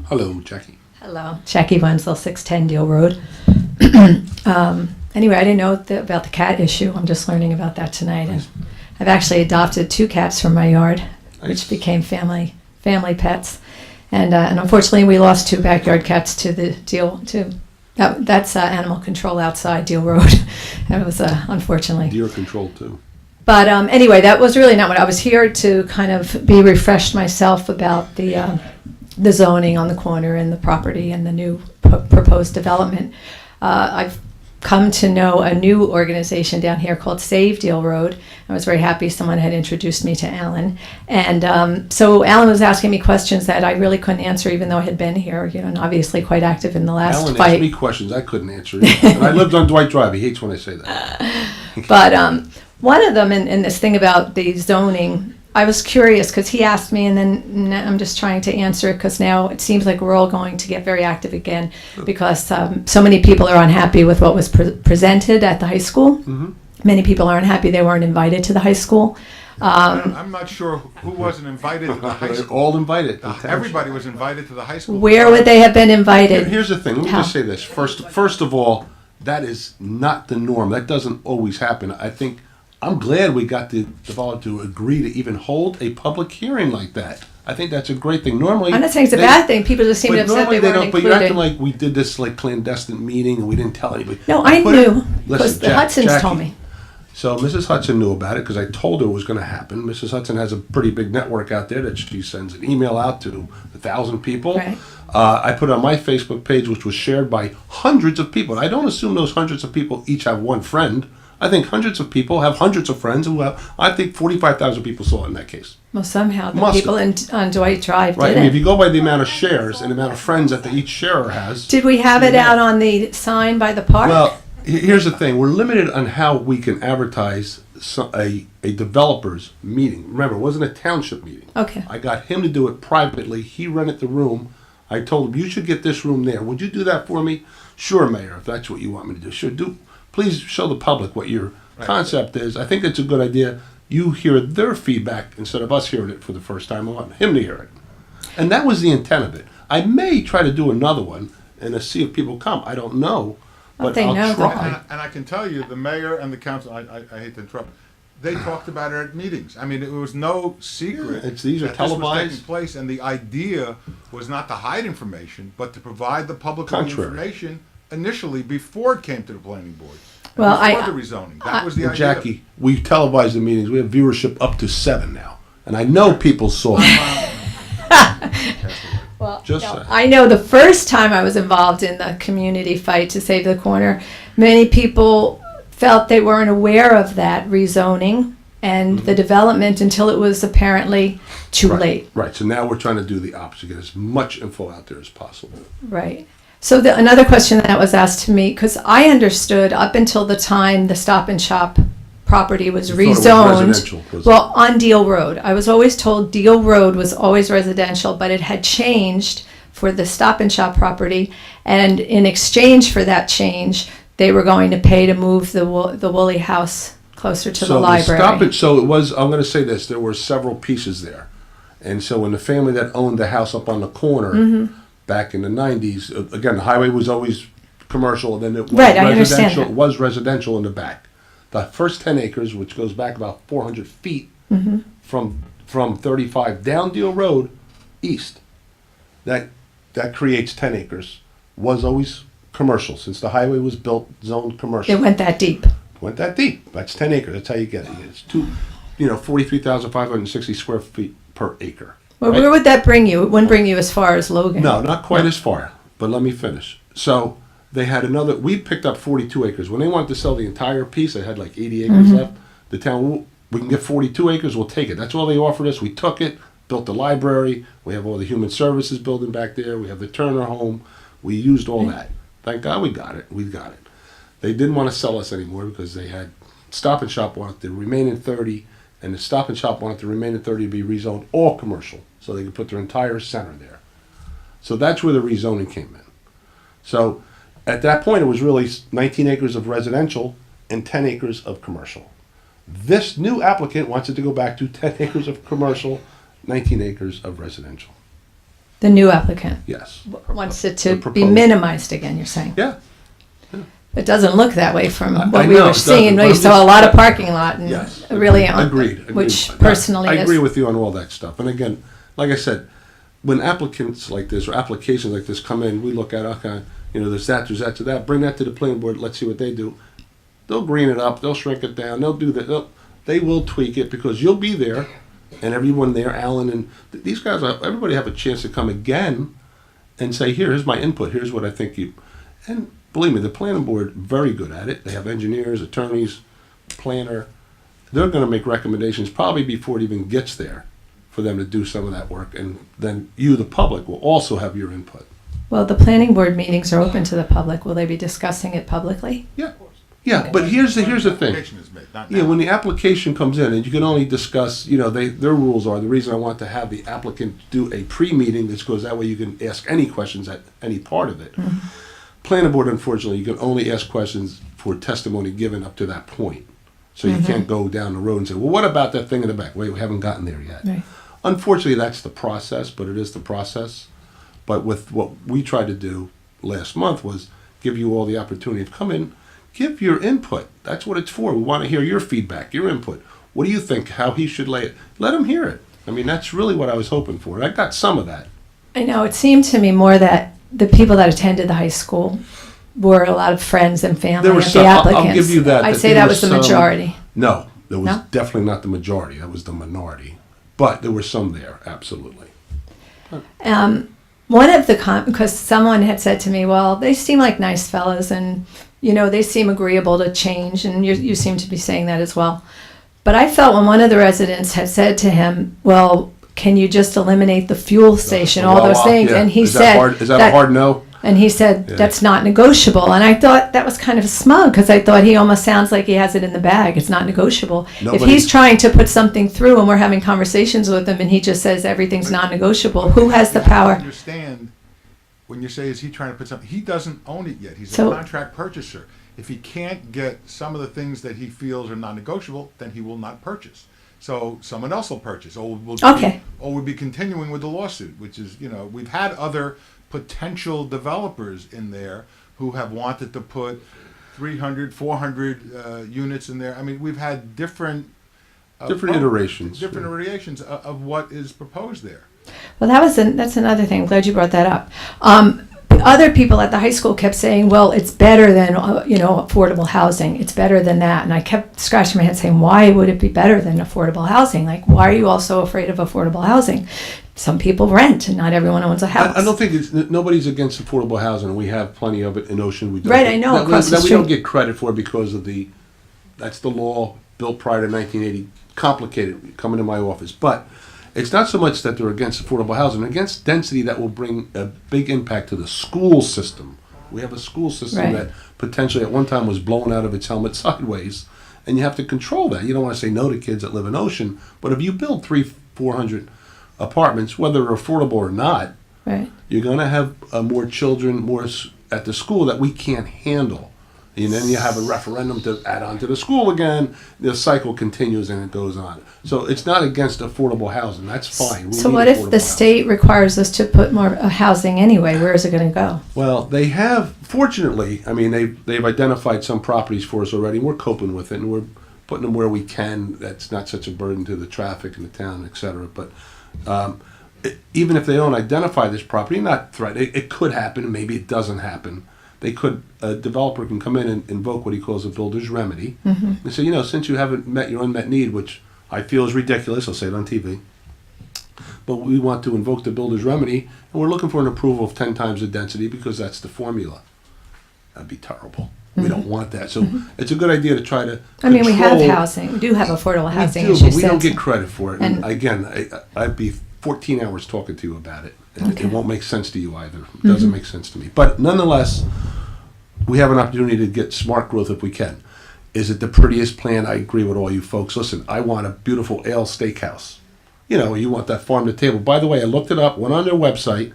Hello, Jackie. Hello, Jackie Wenzel, 610 Deal Road. Anyway, I didn't know about the cat issue. I'm just learning about that tonight. And I've actually adopted 2 cats from my yard, which became family pets. And unfortunately, we lost 2 backyard cats to That's animal control outside Deal Road. That was unfortunately. Deer control too. But anyway, that was really not what I was here to kind of be refreshed myself about the zoning on the corner and the property and the new proposed development. I've come to know a new organization down here called Save Deal Road. I was very happy someone had introduced me to Alan. And so Alan was asking me questions that I really couldn't answer even though I had been here, and obviously quite active in the last Alan fight. asked me questions I couldn't answer either. And I lived on Dwight Drive. He hates when I say that. But one of them, in this thing about the zoning, I was curious because he asked me, and then I'm just trying to answer it because now it seems like we're all going to get very active again because so many people are unhappy with what was presented at the high school. Mm-hmm. Many people are unhappy they weren't invited to the high school. I'm not sure who wasn't invited to the high They're school. all invited. Everybody was invited to the high school. Where would they have been invited? Here's the thing. Let me How? just say this. First of all, that is not the norm. That doesn't always happen. I think I'm glad we got the developer to agree to even hold a public hearing like that. I think that's a great thing. Normally, I'm not saying it's a bad thing. People just seem but upset normally they weren't don't. But you're included. acting like we did this like clandestine meeting and we didn't tell anybody. No, I Put it- knew because Listen, the Hudsons Jackie, told me. So Mrs. Hudson knew about it because I told her it was going to happen. Mrs. Hudson has a pretty big network out there that she sends an email out to 1,000 people. Right. I put it on my Facebook page, which was shared by hundreds of people. I don't assume those hundreds of people each have one friend. I think hundreds of people have hundreds of friends who have. I think 45,000 people saw it in that case. Well, somehow the Must people on Dwight Drive Right. did I mean, it. if you go by the amount of shares and the amount of friends that each sharer has. Did we have it out on the sign by the park? Well, here's the thing: we're limited on how we can advertise a developer's meeting. Remember, it wasn't a township meeting. Okay. I got him to do it privately. He rented the room. I told him, you should get this room there. Would you do that for me? Sure, Mayor, if that's what you want me to do. Sure, do. Please show the public what your concept is. I think it's a good idea. You hear their feedback instead of us hearing it for the first time. I want him to hear it. And that was the intent of it. I may try to do another one and see if people come. I don't know. But they I'll know try. And I can tell you, the mayor and the council, I hate to interrupt, they talked about it at meetings. I mean, it was no secret Yeah, these are that this was televised. taking place, and the idea was not to hide information, but to provide the public with Contrary. information initially before it came to the planning board. And Well, before the rezoning. That was the idea. Jackie, we televise the meetings. We have viewership up to 7 now. And I know people saw it. Well, Just no, saying. I know the first time I was involved in the community fight to save the corner, many people felt they weren't aware of that rezoning and the development until it was apparently too late. Right, so now we're trying to do the opposite, get as much info out there as possible. Right. So another question that was asked to me, because I understood up until the time the Stop and Shop property was You thought it was rezoned. residential, was it? Well, on Deal Road. I was always told Deal Road was always residential, but it had changed for the Stop and Shop property. And in exchange for that change, they were going to pay to move the Woolly house closer to the library. So it was, I'm going to say this, there were several pieces there. And so when the family that owned the house up on the corner Mhm. back in the 90s, again, the highway was always commercial, and then it was Right, I understand residential. that. It was residential in the back. The first 10 acres, which goes back about 400 feet Mhm. from 35 down Deal Road east, that creates 10 acres, was always commercial. Since the highway was built, zoned commercial. It went that deep. Went that deep. That's 10 acres. That's how you get it. It's 43,560 square feet per acre. Well, right? where would that bring you? It wouldn't bring you as far as Logan. No, not quite as far. But let me finish. So they had another. We picked up 42 acres. When they wanted to sell the entire piece, they had like 80 acres Mhm. left. The town, we can get 42 acres. We'll take it. That's all they offered us. We took it. Built the library. We have all the human services building back there. We have the Turner home. We used all that. Thank God we got it. We got it. They didn't want to sell us anymore because they had Stop and Shop wanted the remaining 30, and the Stop and Shop wanted the remaining 30 to be rezoned all commercial, so they could put their entire center there. So that's where the rezoning came in. So at that point, it was really 19 acres of residential and 10 acres of commercial. This new applicant wants it to go back to 10 acres of commercial, 19 acres of residential. The new applicant Yes. wants it The to be proposed. minimized again, you're saying? Yeah. It doesn't look that way from I what we know, were it doesn't, seeing. but We I'm saw just- a lot of parking lot and Yes. really, Agreed. which No, personally I is. agree with you on all that stuff. And again, like I said, when applicants like this or applications like this come in, we look at, okay, there's that, to that. Bring that to the planning board. Let's see what they do. They'll green it up. They'll shrink it down. They'll do that. They will tweak it because you'll be there, and everyone there, Alan and these guys, everybody have a chance to come again and say, here's my input. Here's what I think you. And believe me, the planning board very good at it. They have engineers, attorneys, planner. They're going to make recommendations probably before it even gets there for them to do some of that work, and then you, the public, will also have your input. Well, the planning board meetings are open to the public. Will they be discussing it publicly? Yeah, but here's the thing. Application is made, not Yeah, now. when the application comes in, and you can only discuss, their rules are, the reason I want to have the applicant do a pre-meeting is because that way you can ask any questions at any part of it. Mm-hmm. Planning board, unfortunately, you can only ask questions for testimony given up to that point. So you Mhm. can't go down the road and say, well, what about that thing in the back? Wait, we haven't gotten there yet. Right. Unfortunately, that's the process, but it is the process. But with what we tried to do last month was give you all the opportunity to come in, give your input. That's what it's for. We want to hear your feedback, your input. What do you think, how he should lay it? Let him hear it. I mean, that's really what I was hoping for. I got some of that. I know, it seemed to me more that the people that attended the high school were a lot of friends and family There were of some, the applicants. I'll give you that. I'd say there that were was the some- majority. No, that was No? definitely not the majority. That was the minority. But there were some there, absolutely. One of the, because someone had said to me, well, they seem like nice fellows and, they seem agreeable to change, and you seem to be saying that as well. But I felt when one of the residents had said to him, well, can you just eliminate the fuel station, all those things? Yeah. And he Is that said... hard- is that a hard no? And he said, Yeah. that's not negotiable. And I thought that was kind of smug, because I thought he almost sounds like he has it in the bag. It's not negotiable. If Nobody- he's trying to put something through and we're having conversations with him and he just says everything's non-negotiable, who has the You have to power? understand, when you say, is he trying to put something, he doesn't own it yet. He's So- a contract purchaser. If he can't get some of the things that he feels are non-negotiable, then he will not purchase. So someone else will purchase, or Okay. we'll be continuing with the lawsuit, which is, we've had other potential developers in there who have wanted to put 300, 400 units in there. I mean, we've had different Iterations. different iterations of what is proposed there. Well, that's another thing. I'm glad you brought that up. Other people at the high school kept saying, well, it's better than, affordable housing. It's better than that. And I kept scratching my head saying, why would it be better than affordable housing? Like, why are you all so afraid of affordable housing? Some people rent and not everyone owns a house. I don't think nobody's against affordable housing. We have plenty of it in Ocean. We don't Right, I know, across the that we don't street. get credit for because of that's the law built prior to 1980. Complicated coming to my office. But it's not so much that they're against affordable housing, they're against density that will bring a big impact to the school system. We have a school system Right. that potentially at one time was blown out of its helmet sideways, and you have to control that. You don't want to say no to kids that live in Ocean, but if you build 300-400 apartments, whether they're affordable or not, Right. you're going to have more children at the school that we can't handle. And then you have a referendum to add on to the school again. The cycle continues and it goes on. So it's not against affordable housing. That's fine. We So need what if affordable the housing. state requires us to put more housing anyway? Where is it going to go? Well, they have, fortunately, I mean, they've identified some properties for us already. We're coping with it, and we're putting them where we can. That's not such a burden to the traffic in the town, et cetera. But even if they don't identify this property, not threat, it could happen, and maybe it doesn't happen. A developer can come in and invoke what he calls a builder's remedy. Mhm. And say, since you haven't met your unmet need, which I feel is ridiculous, I'll say it on TV, but we want to invoke the builder's remedy, and we're looking for an approval of 10 times the density because that's the formula. That'd be terrible. We don't want that. So it's a good idea to try to I mean, we have control- housing. We do have affordable housing, we do, as you but we said. don't get credit for it. And And- again, I'd be 14 hours talking to you about it. And Okay. it won't make sense to you either. It doesn't make sense to me. But nonetheless, we have an opportunity to get smart growth if we can. Is it the prettiest plan? I agree with all you folks. Listen, I want a beautiful ale steakhouse. You want that farm to table. By the way, I looked it up, went on their website.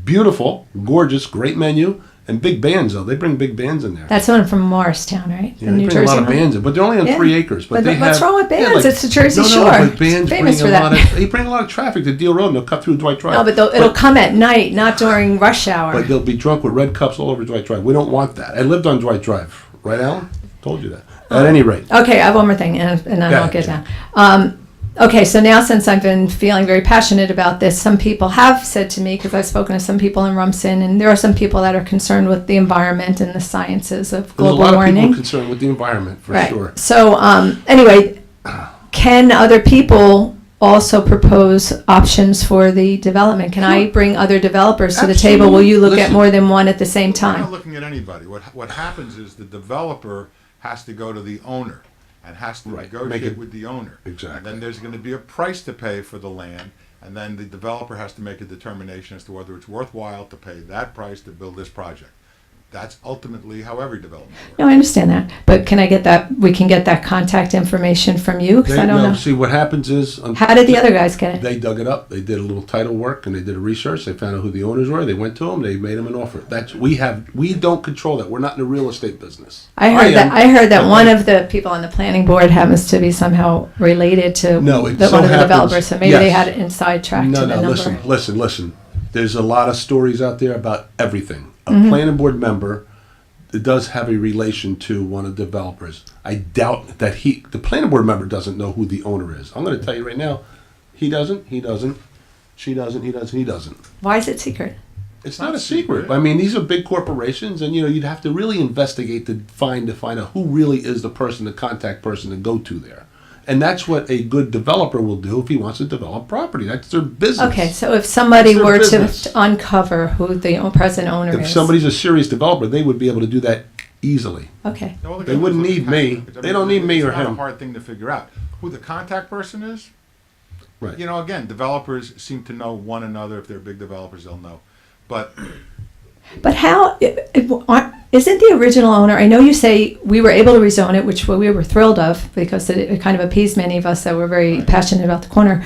Beautiful, gorgeous, great menu, and big bands, though. They bring big bands in there. That's the one from Morristown, right? Yeah, The they New bring Jersey a lot of one? bands in, but they're only on Yeah. 3 acres. But they what's have, wrong with bands? like- It's the Jersey no, Shore. but bands It's bring famous a for lot that. they bring a lot of traffic to Deal Road, and they'll cut through Dwight Drive. No, but it'll come at night, not during rush hour. But they'll be drunk with red cups all over Dwight Drive. We don't want that. I lived on Dwight Drive, right, Alan? Told you that. At any rate, Okay, I have one more thing, and then Go I'll ahead, get Jen. down. Okay, so now since I've been feeling very passionate about this, some people have said to me, because I've spoken to some people in Rumson, and there are some people that are concerned with the environment and the sciences of There's a global lot of warming. people concerned with the environment, for Right. sure. So anyway, can other people also propose options for the development? Can I bring other developers to the table? Will you look at Listen, more than one at the same We're not time? looking at anybody. What happens is the developer has to go to the owner and has to Make negotiate it- with the owner. Exactly. And then there's going to be a price to pay for the land, and then the developer has to make a determination as to whether it's worthwhile to pay that price to build this project. That's ultimately how every development works. No, I understand that, but can I get that, we can get that contact information from you? Because I don't know. See, what happens is... How did the other guys get it? They dug it up. They did a little title work, and they did a research. They found out who the owners were. They went to them. They made them an offer. We don't control that. We're not in the real estate business. I heard am, that but one of the people on the planning board happens to be somehow related to No, it one so of the happens- developers, so maybe they yes. had it inside track to No, the no, number. listen. There's a lot of stories out there about everything. A Mhm. planning board member that does have a relation to one of the developers. I doubt that the planning board member doesn't know who the owner is. I'm going to tell you right now, he doesn't, she doesn't, he doesn't. Why is it secret? It's not a secret. I mean, these are big corporations, and you'd have to really investigate to find out who really is the person, the contact person to go to there. And that's what a good developer will do if he wants to develop property. That's their business. Okay, so if somebody That's their were business. to uncover who the present owner If is. somebody's a serious developer, they would be able to do that easily. Okay. All They wouldn't need me. They don't need me or It's not a him. hard thing to figure out. Who the contact person is? Right. You know, again, developers seem to know one another. If they're big developers, they'll know. But But how, isn't the original owner, I know you say we were able to rezone it, which we were thrilled of, because it kind of appeased many of us that were very passionate about the corner.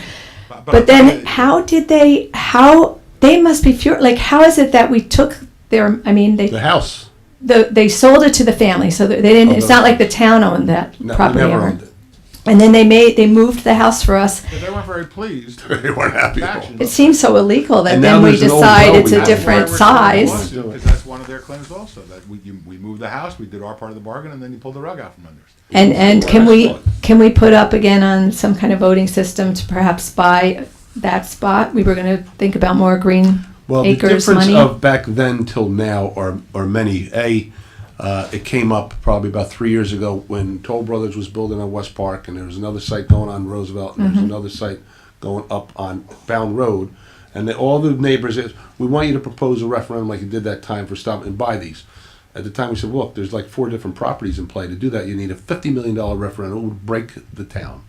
But then how they must be like, how is it that we took their, The house. they sold it to the family, so they didn't, Oh, it's no. not like the town owned that No, property they never ever. owned it. And then they moved the house for us. they weren't very pleased. They weren't happy. It seems so illegal that And then now we there's an old decide well it's we a have. different That's why we're size. starting the lawsuit, because that's one of their claims also, that we moved the house, we did our part of the bargain, and then you pulled the rug out from under us. And can we put up again on some kind of voting system to perhaps buy that spot? We were going to think about more green Well, the acres difference money. of back then till now are many. It came up probably about 3 years ago when Toll Brothers was building on West Park, and there was another site going on Roosevelt, and there was Mhm. another site going up on Bound Road. And all the neighbors, we want you to propose a referendum like you did that time for stop and buy these. At the time, we said, look, there's like 4 different properties in play. To do that, you need a $50 million referendum. It would break the town.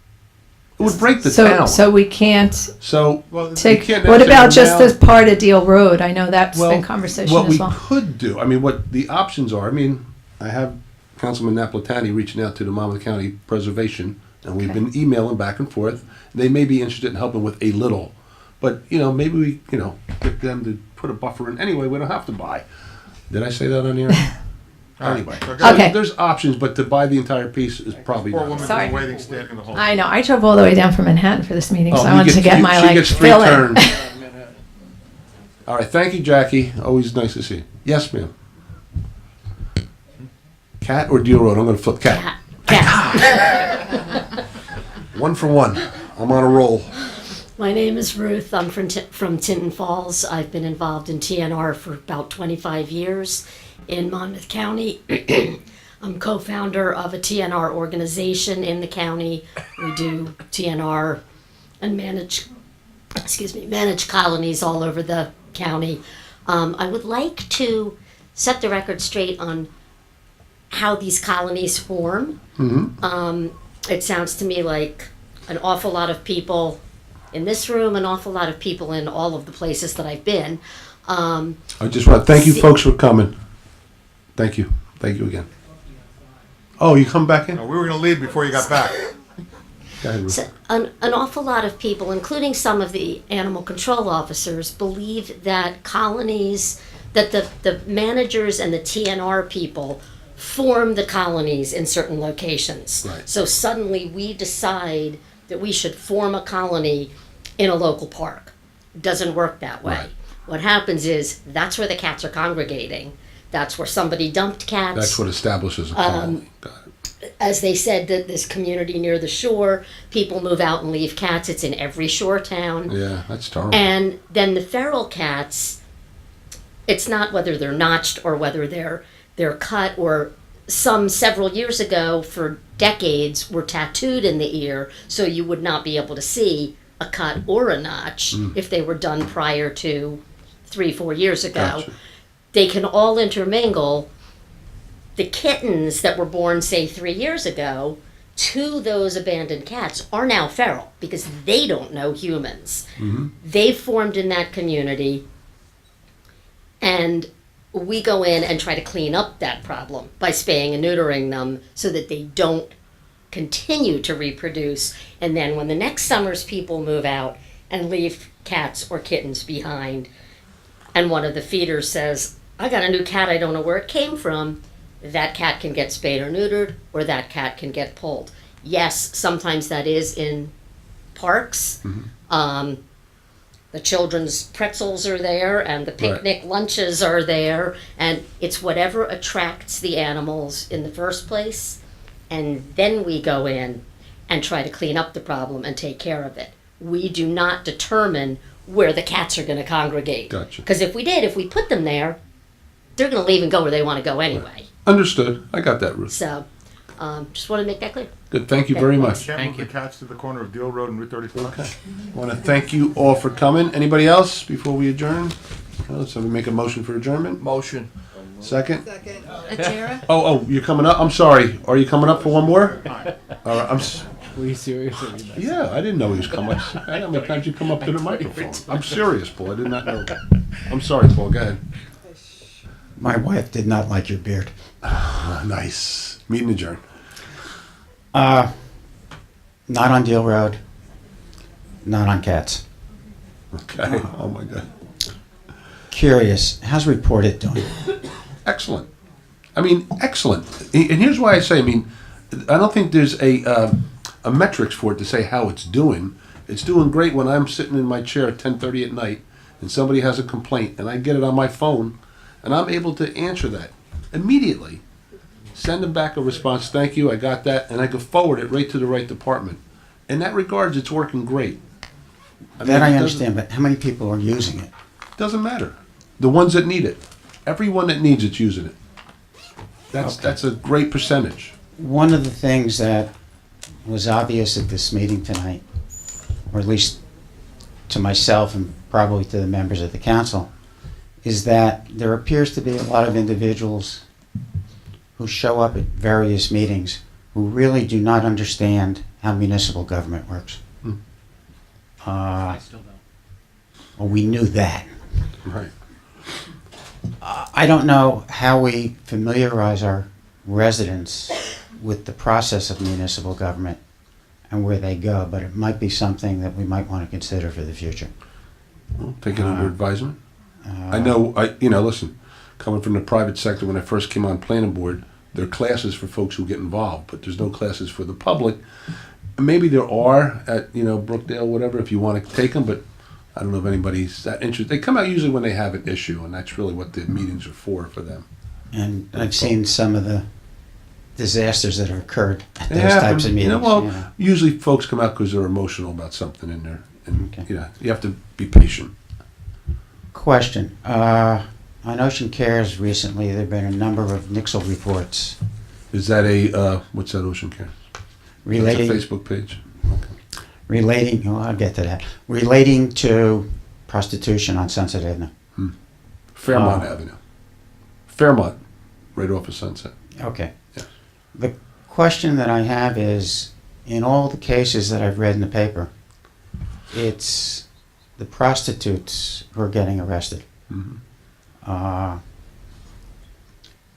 It would break the town. So we can't So, take. you can't What about necessarily just now- as part of Deal Road? I know that's been conversation what as we well. could do, I mean, what the options are, I mean, I have Councilman Napolitani reaching out to the Monmouth County Preservation, and we've been emailing back and forth. They may be interested in helping with a little, but, maybe we, get them to put a buffer in. Anyway, we don't have to buy. Did I say that on here? Anyway, Okay. there's options, but to buy the entire piece is probably Poor not. woman's Sorry. been waiting, standing the whole. I know. I drove all the way down from Manhattan for this meeting, so I you wanted to get my she gets free fill in. turn. All right, thank you, Jackie. Always nice to see you. Yes, ma'am. Cat or Deal Road? I'm going to flip cat. One for one. I'm on a roll. My name is Ruth. I'm from Tinton Falls. I've been involved in TNR for about 25 years in Monmouth County. I'm co-founder of a TNR organization in the county. We do TNR and manage colonies all over the county. I would like to set the record straight on how these colonies form. It sounds to me like an awful lot of people in this room, an awful lot of people in all of the places that I've been. I just want to thank you folks for coming. Thank you. Thank you again. Oh, you come back in? No, we were going to leave before you got back. Go ahead, Ruth. So an awful lot of people, including some of the animal control officers, believe that colonies, that the managers and the TNR people form the colonies in certain locations. Right. So suddenly we decide that we should form a colony in a local park. Doesn't work that way. Right. What happens is that's where the cats are congregating. That's where somebody dumped cats. That's what establishes a colony. Got it. as they said, that this community near the shore, people move out and leave cats. It's in every shore town. Yeah, that's terrible. And then the feral cats, it's not whether they're notched or whether they're cut, or some several years ago for decades were tattooed in the ear so you would not be able to see a cut or a notch if they were done prior to 3-4 years ago. Gotcha. They can all intermingle. The kittens that were born, say, 3 years ago to those abandoned cats are now feral because they don't know humans. They've formed in that community, and we go in and try to clean up that problem by spaying and neutering them so that they don't continue to reproduce. And then when the next summer's people move out and leave cats or kittens behind, and one of the feeders says, I got a new cat, I don't know where it came from, that cat can get spayed or neutered, or that cat can get pulled. Yes, sometimes that is in parks. The children's pretzels are there, and the picnic lunches are there, and it's whatever attracts the animals in the first place, and then we go in and try to clean up the problem and take care of it. We do not determine where the cats are going to congregate. Gotcha. Because if we put them there, they're going to leave and go where they want to go anyway. Understood. I got that, Ruth. So, just want to make that clear. Good. Thank you Okay, very thanks. much. Can't move the cats to the corner of Deal Road and Route 35. Okay. I want to thank you all for coming. Anybody else before we adjourn? No, somebody make a motion for adjournment? Motion. Second? Ajara? Oh, you're coming up? I'm sorry. Are you coming up for one more? All right, Were you serious? yeah, I didn't know he was coming. I know how many times you come up to the microphone. I'm serious, Paul. I did not know. I'm sorry, Paul. Go ahead. My wife did not like your beard. Nice. Meeting adjourned. Not on Deal Road. Not on cats. Okay. Oh, my God. Curious, how's Report It doing? Excellent. I mean, excellent. And here's why I say, I mean, I don't think there's a metrics for it to say how it's doing. It's doing great when I'm sitting in my chair at 10:30 at night and somebody has a complaint and I get it on my phone and I'm able to answer that immediately. Send them back a response, thank you, I got that, and I can forward it right to the right department. In that regards, it's working great. That I understand, but how many people are using it? Doesn't matter. The ones that need it. Everyone that needs it's using it. That's a great percentage. One of the things that was obvious at this meeting tonight, or at least to myself and probably to the members of the council, is that there appears to be a lot of individuals who show up at various meetings who really do not understand how municipal government works. I still don't. Well, we knew that. Right. I don't know how we familiarize our residents with the process of municipal government and where they go, but it might be something that we might want to consider for the future. Well, take it under advisement. I know, listen, coming from the private sector, when I first came on planning board, there are classes for folks who get involved, but there's no classes for the public. Maybe there are at, Brookdale, whatever, if you want to take them, but I don't know if anybody's that interested. They come out usually when they have an issue, and that's really what the meetings are for them. And I've seen some of the disasters that have occurred at They those happen. types of meetings. Usually folks come out because they're emotional about something in there, and you have to be patient. Question. On Ocean Cares recently, there have been a number of Nixle reports. Is that what's that, Ocean Care? Relating, That's a Facebook page. Relating, I'll get to that. Relating to prostitution on Sunset Avenue. Fairmont Avenue. Fairmont, right off of Sunset. Okay. Yeah. The question that I have is, in all the cases that I've read in the paper, it's the prostitutes who are getting arrested.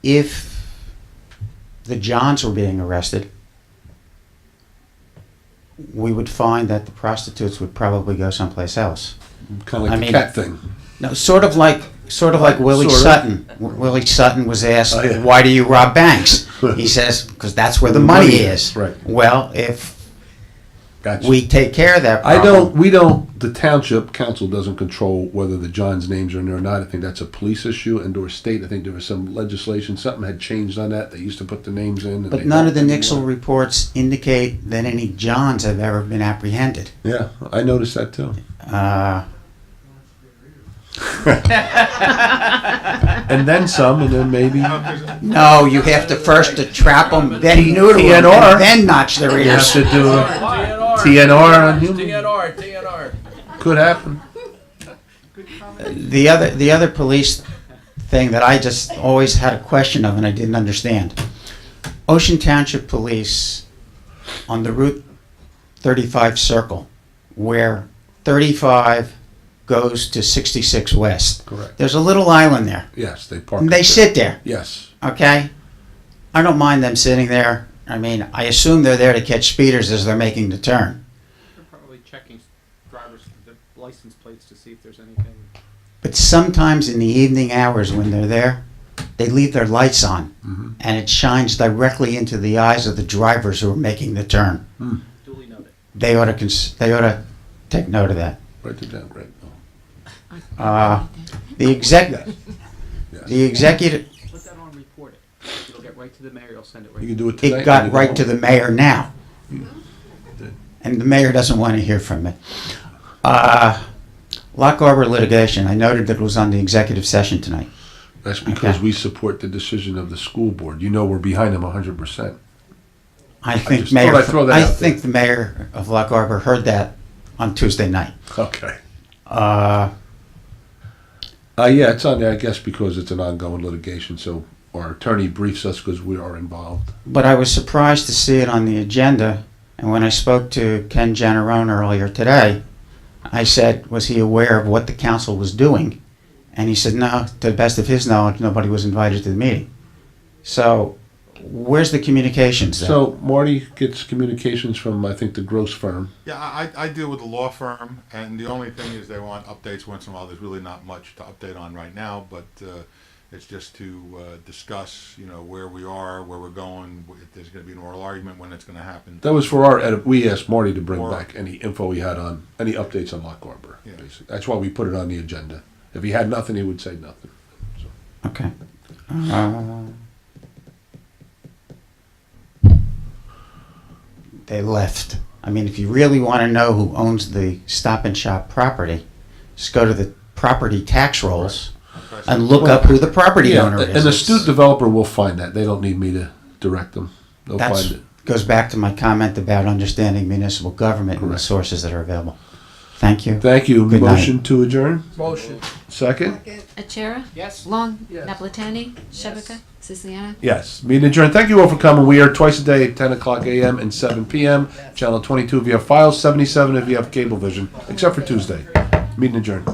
If the Johns were being arrested, we would find that the prostitutes would probably go someplace else. Kind of like the cat thing. No, sort of like Willie Sort of. Sutton. Willie Sutton was asked, Oh, yeah. "Why do you rob banks?" He says, "Because that's where the money is." Right. Well, if Gotcha. we take care of that I problem. the township council doesn't control whether the John's names are in there or not. I think that's a police issue and or state. I think there was some legislation, something had changed on that. They used to put the names in. And But they none of the don't Nixle anymore. reports indicate that any Johns have ever been apprehended. Yeah, I noticed that too. And then some, and then maybe. No, you have to first to trap them, then neuter them, TNR. and then notch their You have ears. to do TNR on human. TNR. Could happen. The other police thing that I just always had a question of and I didn't understand. Ocean Township Police on the Route 35 circle, where 35 goes to 66 West. Correct. There's a little island there. Yes, they park. And they up sit there. Yes. Okay? I don't mind them sitting there. I mean, I assume they're there to catch speeders as they're making the turn. They're probably checking drivers' license plates to see if there's anything. But sometimes in the evening hours when they're there, they leave their lights on. Mm-hmm. And it shines directly into the eyes of the drivers who are making the turn. Duly noted. They ought to take note of that. Write it down, right? The executive, Put that on, report it. It'll get right to the mayor, he'll send it right. You can do it tonight. it got right to the mayor now. And the mayor doesn't want to hear from me. Lock Harbor litigation, I noted that it was on the executive session tonight. That's because Okay. we support the decision of the school board. You know we're behind them 100%. I think just thought I'd throw that out there. the mayor of Lock Harbor heard that on Tuesday night. Okay. Yeah, it's on there, I guess, because it's an ongoing litigation, so our attorney briefs us because we are involved. but I was surprised to see it on the agenda. And when I spoke to Ken Generone earlier today, I said, was he aware of what the council was doing? And he said, no, to the best of his knowledge, nobody was invited to the meeting. So where's the communications then? So Marty gets communications from, I think, the Gross firm. Yeah, I deal with the law firm, and the only thing is they want updates once in a while. There's really not much to update on right now, but it's just to discuss, where we are, where we're going, if there's going to be an oral argument, when it's going to happen. That was for our edit. We asked Marty to bring Or- back any info he had on, any updates on Lock Harbor. Yeah. Basically. That's why we put it on the agenda. If he had nothing, he would say nothing. Okay. They left. I mean, if you really want to know who owns the Stop and Shop property, just go to the property tax rolls and look up who the property owner is. An astute developer will find that. They don't need me to direct them. They'll That's find it. goes back to my comment about understanding municipal government and the Correct. sources that are available. Thank you. Thank you. Good night. Motion to adjourn? Motion. Second? Achara? Yes. Long? Yes. Napolitani? Shevika? Siciliana? Yes. Meeting adjourned. Thank you all for coming. We are twice a day, 10 o'clock a.m. and 7 p.m. Channel 22 if you have files, 77 if you have Cablevision, except for Tuesday. Meeting adjourned.